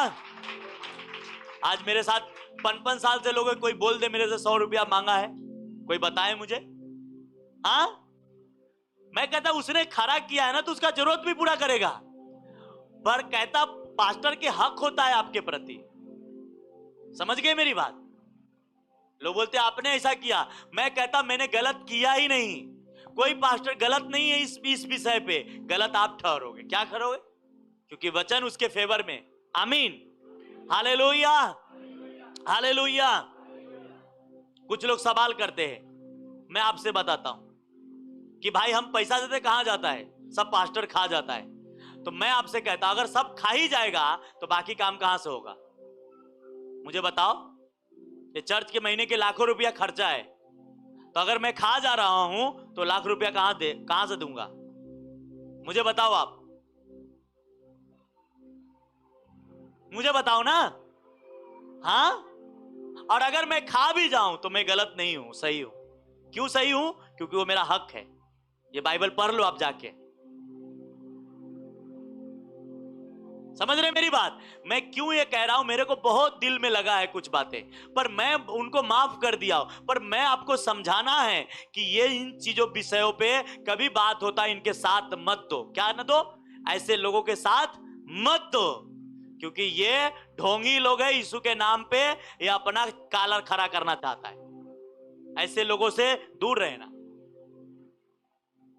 Speaker 1: आज मेरे साथ 55 साल से लोग, कोई बोल दे मेरे से 100 रुपया मांगा है, कोई बताए मुझे? हाँ, मैं कहता उसने खरा किया है ना तो उसका जरूरत भी पूरा करेगा। पर कहता पास्टर के हक होता है आपके प्रति। समझ गए मेरी बात? लोग बोलते आपने ऐसा किया, मैं कहता मैंने गलत किया ही नहीं। कोई पास्टर गलत नहीं है इस विषय पे, गलत आप ठहरोगे। क्या ठहरोगे? क्योंकि वचन उसके फेवर में। आमीन, हालेलुया, हालेलुया। कुछ लोग सवाल करते हैं, मैं आपसे बताता हूं कि भाई हम पैसा देते कहां जाता है? सब पास्टर खा जाता है। तो मैं आपसे कहता अगर सब खा ही जाएगा तो बाकी काम कहां से होगा? मुझे बताओ। ये चर्च के महीने के लाखों रुपया खर्चा है, तो अगर मैं खा जा रहा हूं तो लाख रुपया कहां से दूंगा? मुझे बताओ, आप मुझे बताओ ना। हाँ, और अगर मैं खा भी जाऊं तो मैं गलत नहीं हूं, सही हूं। क्यों सही हूं? क्योंकि वो मेरा हक है। ये बाइबल पढ़ लो आप जाके, समझ रहे मेरी बात? मैं क्यों ये कह रहा हूं, मेरे को बहुत दिल में लगा है कुछ बातें, पर मैं उनको माफ कर दिया। पर मैं आपको समझाना है कि ये इन चीजों विषयों पे कभी बात होता है, इनके साथ मत दो। क्या न दो? ऐसे लोगों के साथ मत दो, क्योंकि ये ढोंगी लोग हैं। यीशु के नाम पे ये अपना कालर खड़ा करना चाहता है। ऐसे लोगों से दूर रहना।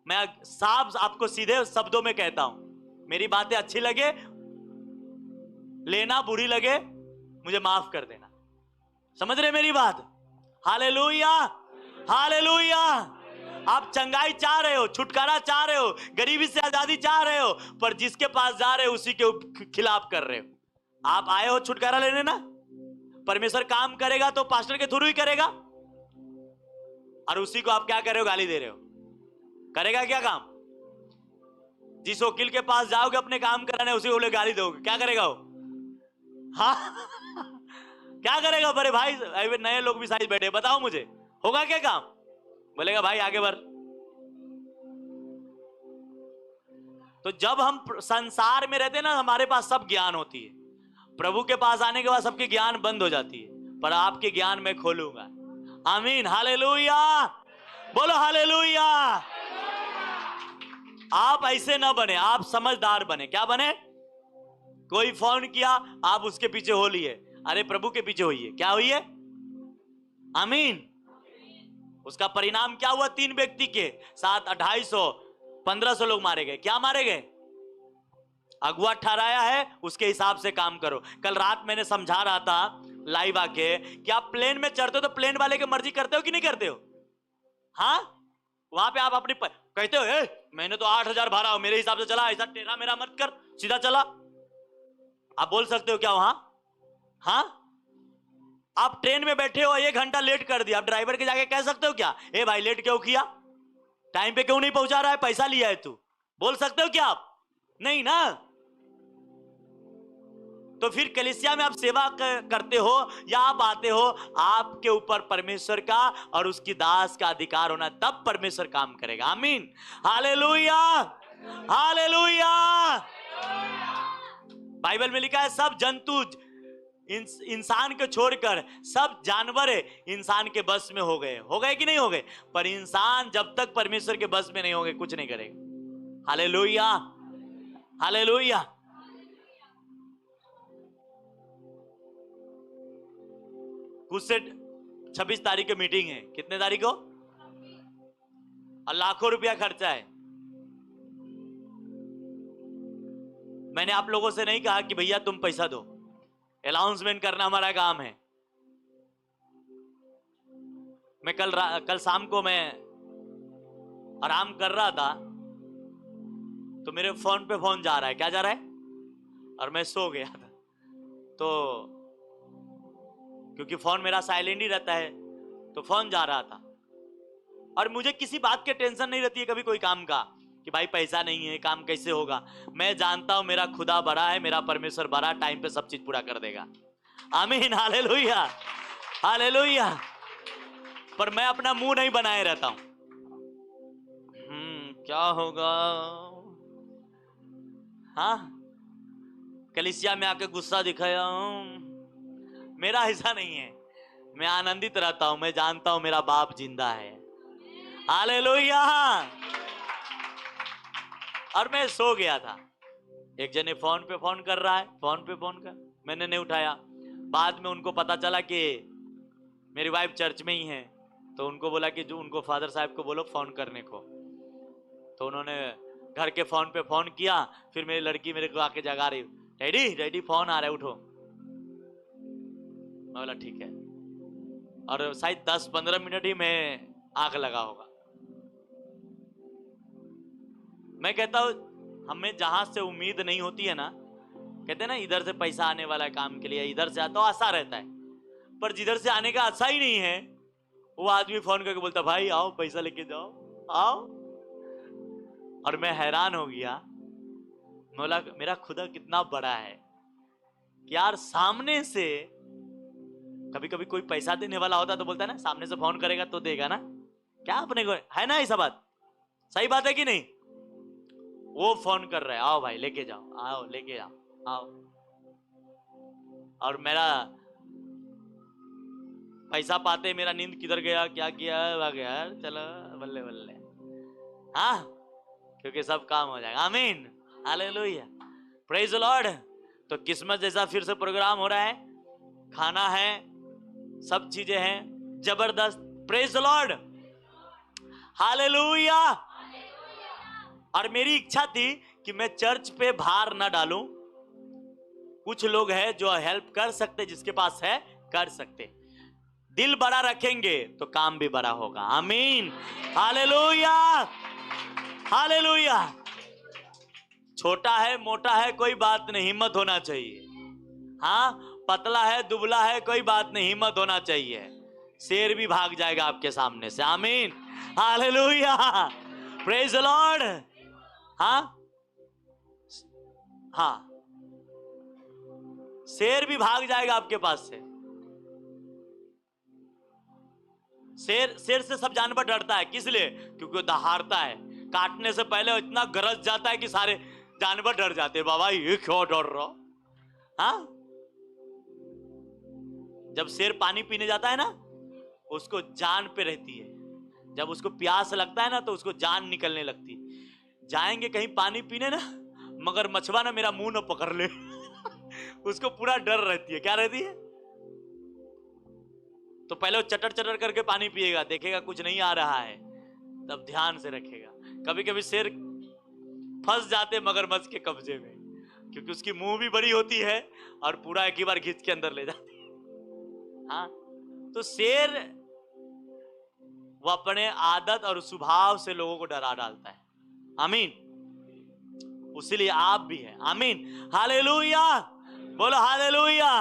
Speaker 1: मैं साफ आपको सीधे शब्दों में कहता हूं, मेरी बातें अच्छी लगे लेना, बुरी लगे मुझे माफ कर देना। समझ रहे मेरी बात? Hallelujah, hallelujah. आप चंगाई चाह रहे हो, छुटकारा चाह रहे हो, गरीबी से आजादी चाह रहे हो, पर जिसके पास जा रहे हो उसी के खिलाफ कर रहे हो। आप आए हो छुटकारा लेने ना, परमेश्वर काम करेगा तो पास्टर के थ्रू ही करेगा, और उसी को आप क्या कर रहे हो? गाली दे रहे हो। करेगा क्या काम? जिस वकील के पास जाओगे अपने काम कराने, उसी को बोले गाली दोगे, क्या करेगा वो? हाँ क्या करेगा? बड़े भाई नए लोग भी साइज बैठे, बताओ मुझे होगा क्या काम? बोलेगा भाई आगे बढ़। तो जब हम संसार में रहते ना, हमारे पास सब ज्ञान होती है, प्रभु के पास आने के बाद सबकी ज्ञान बंद हो जाती है, पर आपके ज्ञान में खोलूंगा। आमीन, हालेलुया, बोलो हालेलुया। आप ऐसे ना बने, आप समझदार बने। क्या बने? कोई फोन किया, आप उसके पीछे हो लिए, अरे प्रभु के पीछे होइए। क्या होइए? आमीन। उसका परिणाम क्या हुआ? 3 व्यक्ति के साथ 250 1500 लोग मारे गए। क्या मारे गए? अगुआ ठहराया है, उसके हिसाब से काम करो। कल रात मैंने समझा रहा था लाइव आके कि आप प्लेन में चढ़ते हो तो प्लेन वाले की मर्जी करते हो कि नहीं करते हो? हाँ, वहां पे आप अपनी कहते हो मैंने तो 8000 भरा हो, मेरे हिसाब से चला, ऐसा टेढ़ा मेरा मत कर, सीधा चला। आप बोल सकते हो क्या वहां? हाँ, आप ट्रेन में बैठे हो, 1 घंटा लेट कर दिया, आप ड्राइवर के जाके कह सकते हो क्या, ए भाई लेट क्यों किया, टाइम पे क्यों नहीं पहुंचा रहा है, पैसा लिया है तू, बोल सकते हो क्या आप? नहीं ना। तो फिर कलीसिया में आप सेवा करते हो या आप आते हो, आपके ऊपर परमेश्वर का और उसकी दास का अधिकार होना, तब परमेश्वर काम करेगा। आमीन, हालेलुया, हालेलुया। बाइबल में लिखा है सब जंतु इंसान को छोड़कर सब जानवर इंसान के बस में हो गए कि नहीं हो गए, पर इंसान जब तक परमेश्वर के बस में नहीं होंगे कुछ नहीं करेगा। Hallelujah, hallelujah. कुछ से 26 तारीख की मीटिंग है, कितने तारीख को, और लाखों रुपया खर्चा है। मैंने आप लोगों से नहीं कहा कि भैया तुम पैसा दो, अनाउंसमेंट करना हमारा काम है। मैं कल शाम को मैं आराम कर रहा था तो मेरे फोन पे फोन जा रहा है, क्या जा रहा है, और मैं सो गया था, तो क्योंकि फोन मेरा साइलेंट ही रहता है तो फोन जा रहा था, और मुझे किसी बात की टेंशन नहीं रहती है कभी कोई काम का कि भाई पैसा नहीं है काम कैसे होगा। मैं जानता हूं मेरा खुदा बड़ा है, मेरा परमेश्वर बड़ा, टाइम पे सब चीज पूरा कर देगा। आमीन, हालेलुया, हालेलुया। पर मैं अपना मुंह नहीं बनाए रहता हूं, क्या होगा, हाँ कलीसिया में आके गुस्सा दिखाया, मेरा ऐसा नहीं है। मैं आनंदित रहता हूं, मैं जानता हूं मेरा बाप जिंदा है। हालेलुया। और मैं सो गया था, एक जने फोन पे फोन कर रहा है, फोन पे फोन कर, मैंने नहीं उठाया। बाद में उनको पता चला कि मेरी वाइफ चर्च में ही है, तो उनको बोला कि जो उनको फादर साहब को बोलो फोन करने को, तो उन्होंने घर के फोन पे फोन किया। फिर मेरी लड़की मेरे को आके जगा रही, डैडी डैडी फोन आ रहा है उठो। मैं बोला ठीक है, और शायद 10-15 मिनट ही में आग लगा होगा। मैं कहता हूं हमें जहां से उम्मीद नहीं होती है ना, कहते हैं ना इधर से पैसा आने वाला है काम के लिए, इधर से आता आशा रहता है, पर जिधर से आने का आशा ही नहीं है वो आदमी फोन करके बोलता भाई आओ पैसा लेके जाओ आओ। और मैं हैरान हो गया, बोला मेरा खुदा कितना बड़ा है कि यार सामने से कभी कभी कोई पैसा देने वाला होता तो बोलता है ना सामने से फोन करेगा तो देगा ना, क्या अपने को है ना ऐसा बात, सही बात है कि नहीं। वो फोन कर रहा है आओ भाई लेके जाओ, आओ लेके जाओ आओ, और मेरा पैसा पाते मेरा नींद किधर गया, क्या किया गया, चलो बल्ले बल्ले, हाँ क्योंकि सब काम हो जाएगा। आमीन, हालेलुया, प्रेज द लॉर्ड। तो किस्मत जैसा फिर से प्रोग्राम हो रहा है, खाना है, सब चीजें हैं जबरदस्त, प्रेज द लॉर्ड, हालेलुया। और मेरी इच्छा थी कि मैं चर्च पे भार ना डालूं, कुछ लोग हैं जो हेल्प कर सकते, जिसके पास है कर सकते, दिल बड़ा रखेंगे तो काम भी बड़ा होगा। आमीन, हालेलुया, हालेलुया। छोटा है मोटा है कोई बात नहीं, हिम्मत होना चाहिए। हाँ पतला है दुबला है कोई बात नहीं, हिम्मत होना चाहिए, शेर भी भाग जाएगा आपके सामने से। आमीन, हालेलुया, प्रेज द लॉर्ड। हाँ हाँ शेर भी भाग जाएगा आपके पास से। शेर से सब जानवर डरता है, किस लिए, क्योंकि वो दहाड़ता है, काटने से पहले इतना गरज जाता है कि सारे जानवर डर जाते हैं, बाबा ये क्यों डर रहा। हाँ जब शेर पानी पीने जाता है ना उसको जान पे रहती है, जब उसको प्यास लगता है ना तो उसको जान निकलने लगती है। जाएंगे कहीं पानी पीने ना, मगर मछुआ ना मेरा मुंह ना पकड़ ले उसको पूरा डर रहती है, क्या रहती है, तो पहले वो चटर चटर करके पानी पिएगा, देखेगा कुछ नहीं आ रहा है तब ध्यान से रखेगा। कभी कभी शेर फंस जाते मगरमच्छ के कब्जे में, क्योंकि उसकी मुंह भी बड़ी होती है और पूरा एक ही बार खींच के अंदर ले जाती है। हाँ तो शेर वो अपने आदत और स्वभाव से लोगों को डरा डालता है। आमीन, उसीलिए आप भी हैं। आमीन, हालेलुया, बोलो हालेलुया,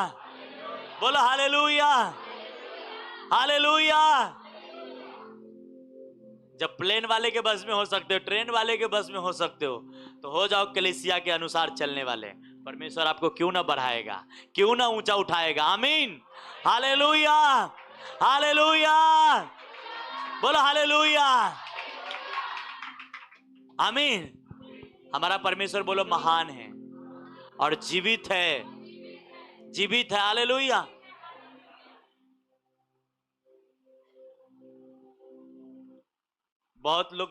Speaker 1: बोलो हालेलुया, हालेलुया। जब प्लेन वाले के बस में हो सकते हो, ट्रेन वाले के बस में हो सकते हो, तो हो जाओ कलीसिया के अनुसार चलने वाले। परमेश्वर आपको क्यों ना बढ़ाएगा, क्यों ना ऊंचा उठाएगा। आमीन, हालेलुया, हालेलुया, बोलो हालेलुया, आमीन। हमारा परमेश्वर बोलो महान है और जीवित है, जीवित है। हालेलुया। बहुत लोग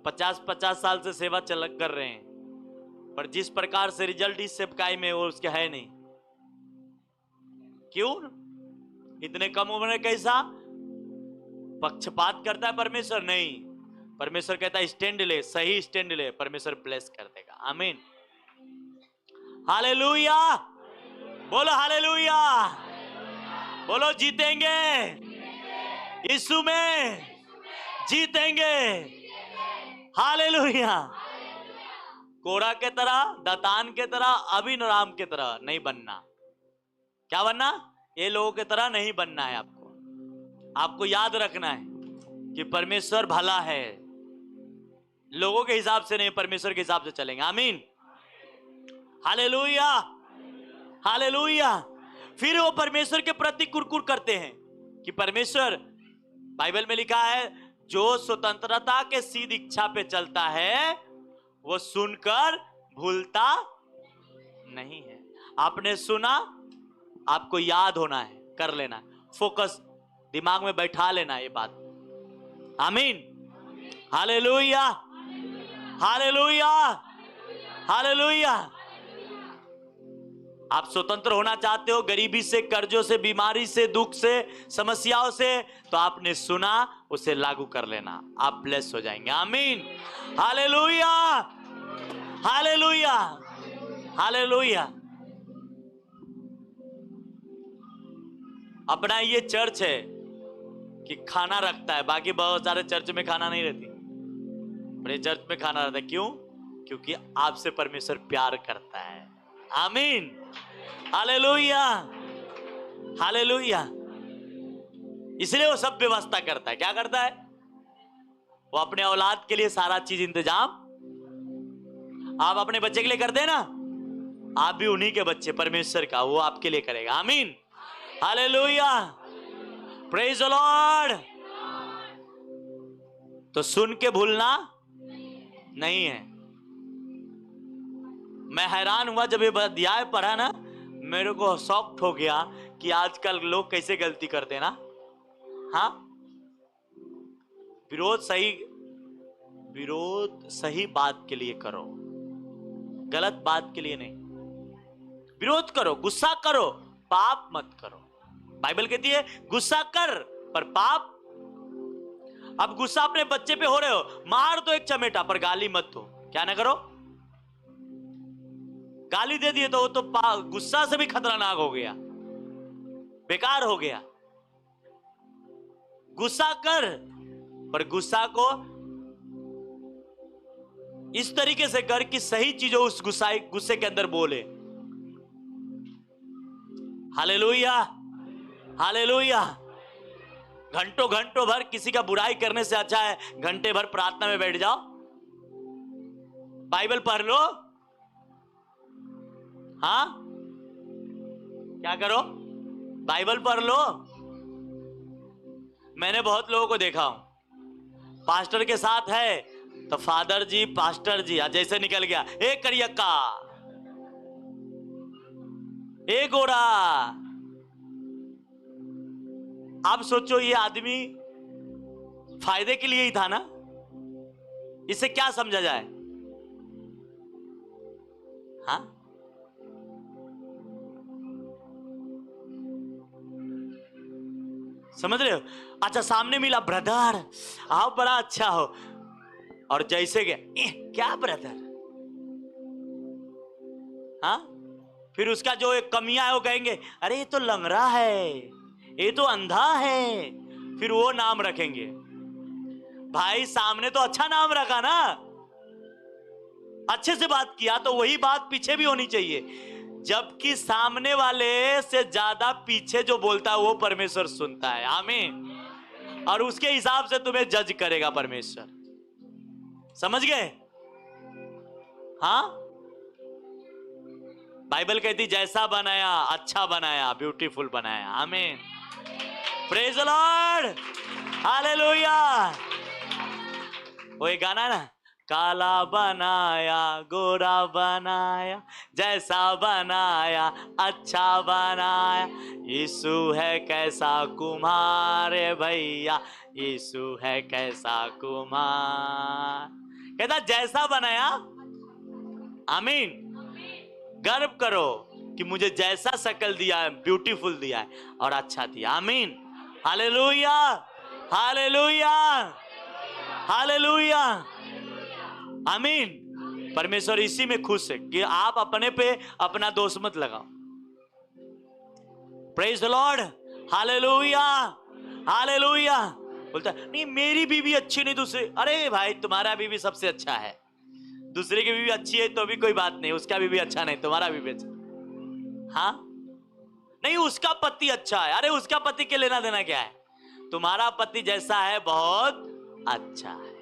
Speaker 1: 50-50 साल से सेवा कर रहे हैं, पर जिस प्रकार से रिजल्ट इस सेवकाई में वो उसके है नहीं। क्यों? इतने कम उम्र में कैसा पक्षपात करता है परमेश्वर? नहीं, परमेश्वर कहता है स्टैंड ले, सही स्टैंड ले, परमेश्वर ब्लेस कर देगा। आमीन, हालेलुया, बोलो हालेलुया, बोलो जीतेंगे, यीशु में जीतेंगे। हालेलुया। कोरा के तरह, दातान के तरह, अभिनराम के तरह नहीं बनना। क्या बनना? ये लोगों की तरह नहीं बनना है। आपको याद रखना है कि परमेश्वर भला है। लोगों के हिसाब से नहीं, परमेश्वर के हिसाब से चलेंगे। आमीन, हालेलुया, हालेलुया। फिर वो परमेश्वर के प्रति कुरकुर करते हैं कि परमेश्वर, बाइबल में लिखा है, जो स्वतंत्रता के सीध इच्छा पे चलता है वो सुनकर भूलता नहीं है। आपने सुना, आपको याद होना है, कर लेना, फोकस दिमाग में बैठा लेना ये बात। आमीन, हालेलुया, हालेलुया, हालेलुया। आप स्वतंत्र होना चाहते हो, गरीबी से, कर्जों से, बीमारी से, दुख से, समस्याओं से, तो आपने सुना, उसे लागू कर लेना, आप ब्लेस हो जाएंगे। आमीन, हालेलुया, हालेलुया, हालेलुया। अपना ये चर्च है कि खाना रखता है, बाकी बहुत सारे चर्च में खाना नहीं रहती, पर ये चर्च में खाना रहता है। क्यों? क्योंकि आपसे परमेश्वर प्यार करता है। आमीन, हालेलुया, हालेलुया। इसलिए वो सब व्यवस्था करता है। क्या करता है? वो अपने औलाद के लिए सारा चीज इंतजाम। आप अपने बच्चे के लिए करते हैं ना, आप भी उन्हीं के बच्चे, परमेश्वर का, वो आपके लिए करेगा। आमीन, हालेलुया, प्रेज द लॉर्ड। तो सुन के भूलना नहीं है। मैं हैरान हुआ जब ये अध्याय पढ़ा ना, मेरे को शॉक्ड हो गया कि आजकल लोग कैसे गलती करते हैं ना। हाँ, विरोध सही बात के लिए करो, गलत बात के लिए नहीं। विरोध करो, गुस्सा करो, पाप मत करो। बाइबल कहती है गुस्सा कर पर पाप। अब गुस्सा अपने बच्चे पे हो रहे हो, मार दो एक चमेटा, पर गाली मत दो। क्या ना करो? गाली दे दिए तो वो तो गुस्सा से भी खतरनाक हो गया, बेकार हो गया। गुस्सा कर, पर गुस्सा को इस तरीके से कर कि सही चीजों उस गुस्से के अंदर बोले। Hallelujah, hallelujah. घंटों घंटों भर किसी का बुराई करने से अच्छा है घंटे भर प्रार्थना में बैठ जाओ, बाइबल पढ़ लो। हाँ, क्या करो? बाइबल पढ़ लो। मैंने बहुत लोगों को देखा हूं, पास्टर के साथ है तो फादर जी, पास्टर जी, जैसे निकल गया ए करियक्का, ए गोरा। आप सोचो ये आदमी फायदे के लिए ही था ना, इसे क्या समझा जाए? हाँ, समझ रहे हो? अच्छा, सामने मिला, ब्रदर आओ, बड़ा अच्छा हो, और जैसे गया क्या ब्रदर। हाँ, फिर उसका जो एक कमियां है वो कहेंगे अरे ये तो लंगड़ा है, ये तो अंधा है, फिर वो नाम रखेंगे। भाई सामने तो अच्छा नाम रखा ना, अच्छे से बात किया, तो वही बात पीछे भी होनी चाहिए। जबकि सामने वाले से ज्यादा पीछे जो बोलता है वो परमेश्वर सुनता है। आमीन। और उसके हिसाब से तुम्हें जज करेगा परमेश्वर। समझ गए? हाँ, बाइबल कहती जैसा बनाया अच्छा बनाया, ब्यूटीफुल बनाया। आमीन। Praise the Lord, hallelujah. वो एक गाना है ना, काला बनाया गोरा बनाया, जैसा बनाया अच्छा बनाया, यीशु है कैसा कुम्हार भैया, यीशु है कैसा कुम्हार। कहता जैसा बनाया। आमीन। गर्व करो कि मुझे जैसा शक्ल दिया है, ब्यूटीफुल दिया है और अच्छा दिया। आमीन। Hallelujah, hallelujah, hallelujah. आमीन। परमेश्वर इसी में खुश है कि आप अपने पे अपना दोष मत लगाओ। Praise the Lord, hallelujah, hallelujah. बोलता नहीं मेरी बीवी अच्छी नहीं दूसरे, अरे भाई तुम्हारा बीवी सबसे अच्छा है। दूसरे की बीवी अच्छी है तो भी कोई बात नहीं, उसका बीवी अच्छा नहीं, तुम्हारा बीवी अच्छा। हाँ, नहीं उसका पति अच्छा है, अरे उसका पति के लेना देना क्या है, तुम्हारा पति जैसा है बहुत अच्छा है।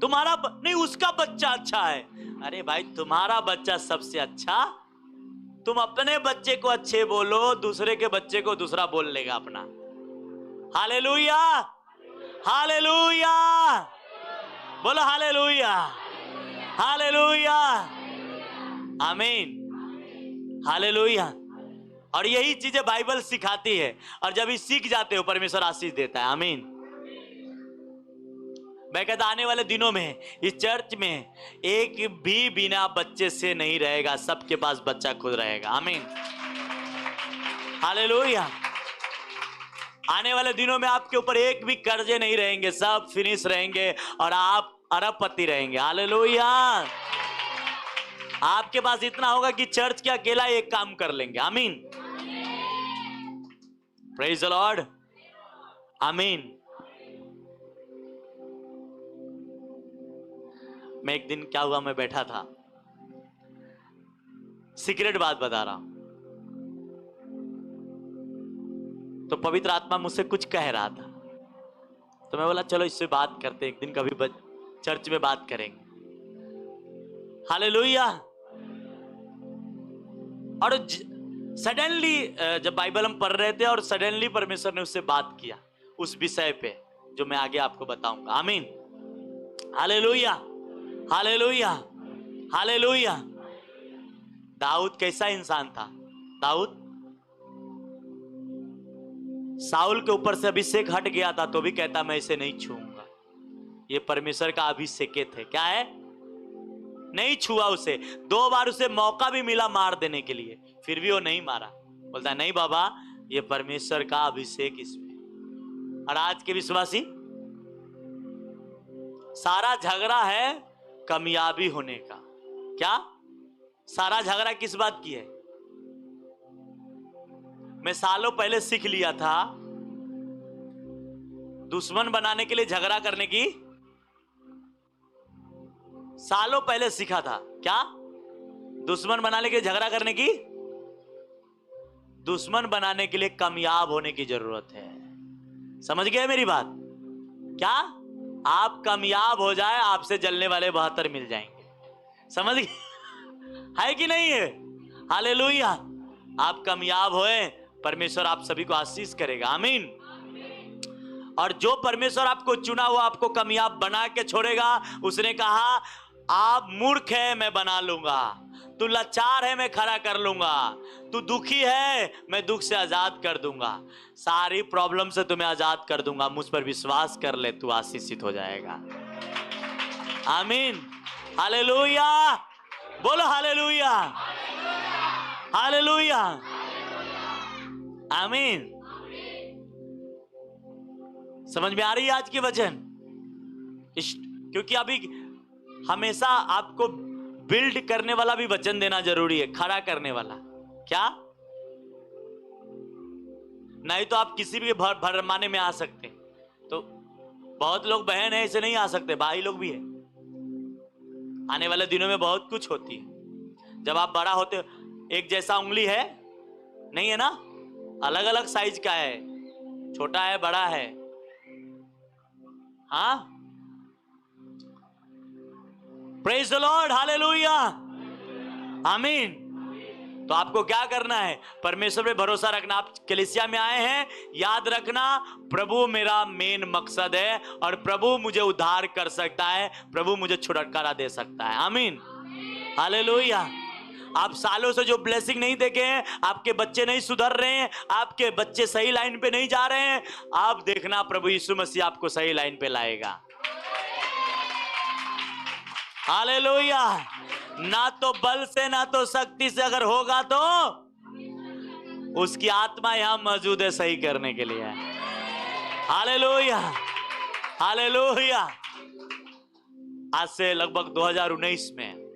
Speaker 1: तुम्हारा नहीं उसका बच्चा अच्छा है, अरे भाई तुम्हारा बच्चा सबसे अच्छा। तुम अपने बच्चे को अच्छे बोलो, दूसरे के बच्चे को दूसरा बोल लेगा अपना। हालेलुया, हालेलुया, बोलो हालेलुया, हालेलुया, आमीन, हालेलुया। और यही चीजें बाइबल सिखाती है, और जब ये सीख जाते हो परमेश्वर आशीष देता है। आमीन। मैं कहता आने वाले दिनों में इस चर्च में एक भी बिना बच्चे से नहीं रहेगा, सबके पास बच्चा खुद रहेगा। आमीन, हालेलुया। आने वाले दिनों में आपके ऊपर एक भी कर्जे नहीं रहेंगे, सब फिनिश रहेंगे और आप अरबपति रहेंगे। हालेलुया। आपके पास इतना होगा कि चर्च के अकेला एक काम कर लेंगे। आमीन, प्रेज द लॉर्ड, आमीन। मैं एक दिन क्या हुआ, मैं बैठा था, सीक्रेट बात बता रहा हूं, तो पवित्र आत्मा मुझसे कुछ कह रहा था, तो मैं बोला चलो इससे बात करते, एक दिन कभी चर्च में बात करेंगे। हालेलुया। और सडनली जब बाइबल हम पढ़ रहे थे और सडनली परमेश्वर ने उससे बात किया उस विषय पे जो मैं आगे आपको बताऊंगा। आमीन, हालेलुया, हालेलुया, हालेलुया। दाऊद कैसा इंसान था? दाऊद साउल के ऊपर से अभिषेक हट गया था तो भी कहता मैं इसे नहीं छूऊंगा, ये परमेश्वर का अभिषेक थे। क्या है? नहीं छुआ उसे। 2 बार उसे मौका भी मिला मार देने के लिए, फिर भी वो नहीं मारा। बोलता नहीं बाबा ये परमेश्वर का अभिषेक इसमें। और आज के विश्वासी सारा झगड़ा है कामयाबी होने का। क्या सारा झगड़ा किस बात की है? मैं सालों पहले सीख लिया था दुश्मन बनाने के लिए झगड़ा करने की, सालों पहले सीखा था। क्या? दुश्मन बनाने के लिए झगड़ा करने की, दुश्मन बनाने के लिए कामयाब होने की जरूरत है। समझ गए मेरी बात? क्या आप कामयाब हो जाए, आपसे जलने वाले 72 मिल जाएंगे। समझ गए? है कि नहीं है? हालेलुया। आप कामयाब होए, परमेश्वर आप सभी को आशीष करेगा। आमीन। और जो परमेश्वर आपको चुना वो आपको कामयाब बना के छोड़ेगा। उसने कहा आप मूर्ख है मैं बना लूंगा, तू लाचार है मैं खड़ा कर लूंगा, तू दुखी है मैं दुख से आजाद कर दूंगा, सारी प्रॉब्लम से तुम्हें आजाद कर दूंगा। मुझ पर विश्वास कर ले, तू आशीषित हो जाएगा। आमीन, हालेलुया, बोलो हालेलुया, हालेलुया, आमीन। समझ में आ रही है आज की वचन? क्योंकि अभी हमेशा आपको बिल्ड करने वाला भी वचन देना जरूरी है, खड़ा करने वाला। क्या? नहीं तो आप किसी भी भरमाने में आ सकते। तो बहुत लोग बहन है ऐसे नहीं आ सकते, भाई लोग भी है। आने वाले दिनों में बहुत कुछ होती है, जब आप बड़ा होते हो, एक जैसा उंगली है नहीं है ना, अलग अलग साइज का है, छोटा है बड़ा है। हाँ, प्रेज द लॉर्ड, हालेलुया, आमीन। तो आपको क्या करना है? परमेश्वर पे भरोसा रखना। आप कलीसिया में आए हैं, याद रखना प्रभु मेरा मेन मकसद है और प्रभु मुझे उद्धार कर सकता है, प्रभु मुझे छुटकारा दे सकता है। आमीन, हालेलुया। आप सालों से जो ब्लेसिंग नहीं देखे हैं, आपके बच्चे नहीं सुधर रहे हैं, आपके बच्चे सही लाइन पे नहीं जा रहे हैं, आप देखना प्रभु यीशु मसीह आपको सही लाइन पे लाएगा। हालेलुया। ना तो बल से ना तो शक्ति से अगर होगा तो उसकी आत्मा यहां मौजूद है सही करने के लिए। Hallelujah, hallelujah. आज से लगभग 2019 में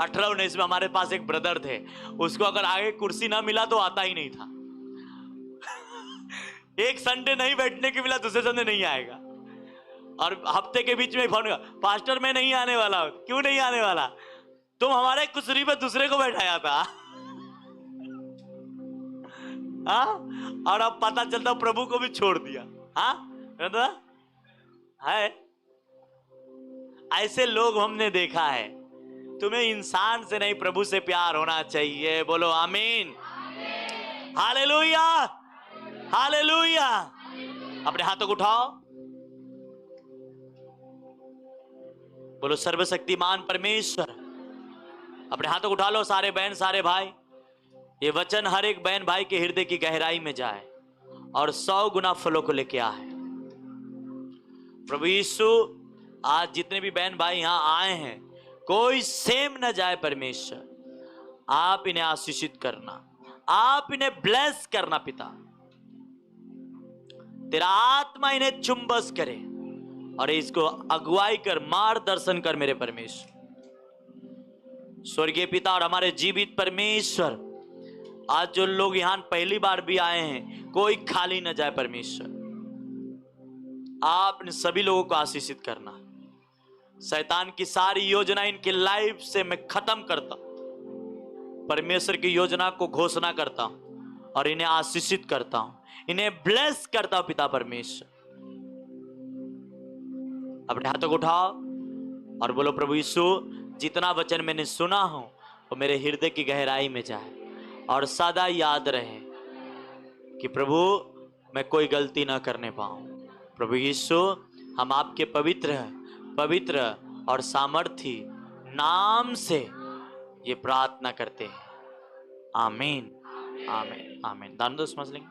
Speaker 1: 18-19 में हमारे पास एक ब्रदर थे, उसको अगर आगे कुर्सी ना मिला तो आता ही नहीं था। एक संडे नहीं बैठने के मिला, दूसरे संडे नहीं आएगा। और हफ्ते के बीच में फोन, पास्टर मैं नहीं आने वाला। क्यों नहीं आने वाला? तुम हमारे कुर्सी पे दूसरे को बैठाया था। हाँ, और अब पता चलता प्रभु को भी छोड़ दिया। हाँ है, ऐसे लोग हमने देखा है। तुम्हें इंसान से नहीं प्रभु से प्यार होना चाहिए। बोलो आमीन, हालेलुया, हालेलुया। अपने हाथों को उठाओ, बोलो सर्वशक्तिमान परमेश्वर। अपने हाथों को उठा लो सारे बहन सारे भाई। ये वचन हर एक बहन भाई के हृदय की गहराई में जाए और 100 गुना फलों को लेके आए। प्रभु यीशु, आज जितने भी बहन भाई यहां आए हैं, कोई सेम न जाए परमेश्वर। आप इन्हें आशीषित करना, आप इन्हें ब्लेस करना पिता। तेरा आत्मा इन्हें चुंबस करे और इसको अगुवाई कर, मार्गदर्शन कर मेरे परमेश्वर। स्वर्गीय पिता और हमारे जीवित परमेश्वर, आज जो लोग यहां पहली बार भी आए हैं, कोई खाली न जाए परमेश्वर। आप इन सभी लोगों को आशीषित करना। शैतान की सारी योजना इनकी लाइफ से मैं खत्म करता हूं। परमेश्वर की योजना को घोषणा करता हूं और इन्हें आशीषित करता हूं, इन्हें ब्लेस करता हूं पिता परमेश्वर। अपने हाथों को उठाओ और बोलो प्रभु यीशु, जितना वचन मैंने सुना हो वो मेरे हृदय की गहराई में जाए और सदा याद रहे कि प्रभु मैं कोई गलती ना करने पाऊं। प्रभु यीशु, हम आपके पवित्र और सामर्थी नाम से ये प्रार्थना करते हैं। आमीन, आमीन, आमीन। दान दो समझ लेंगे।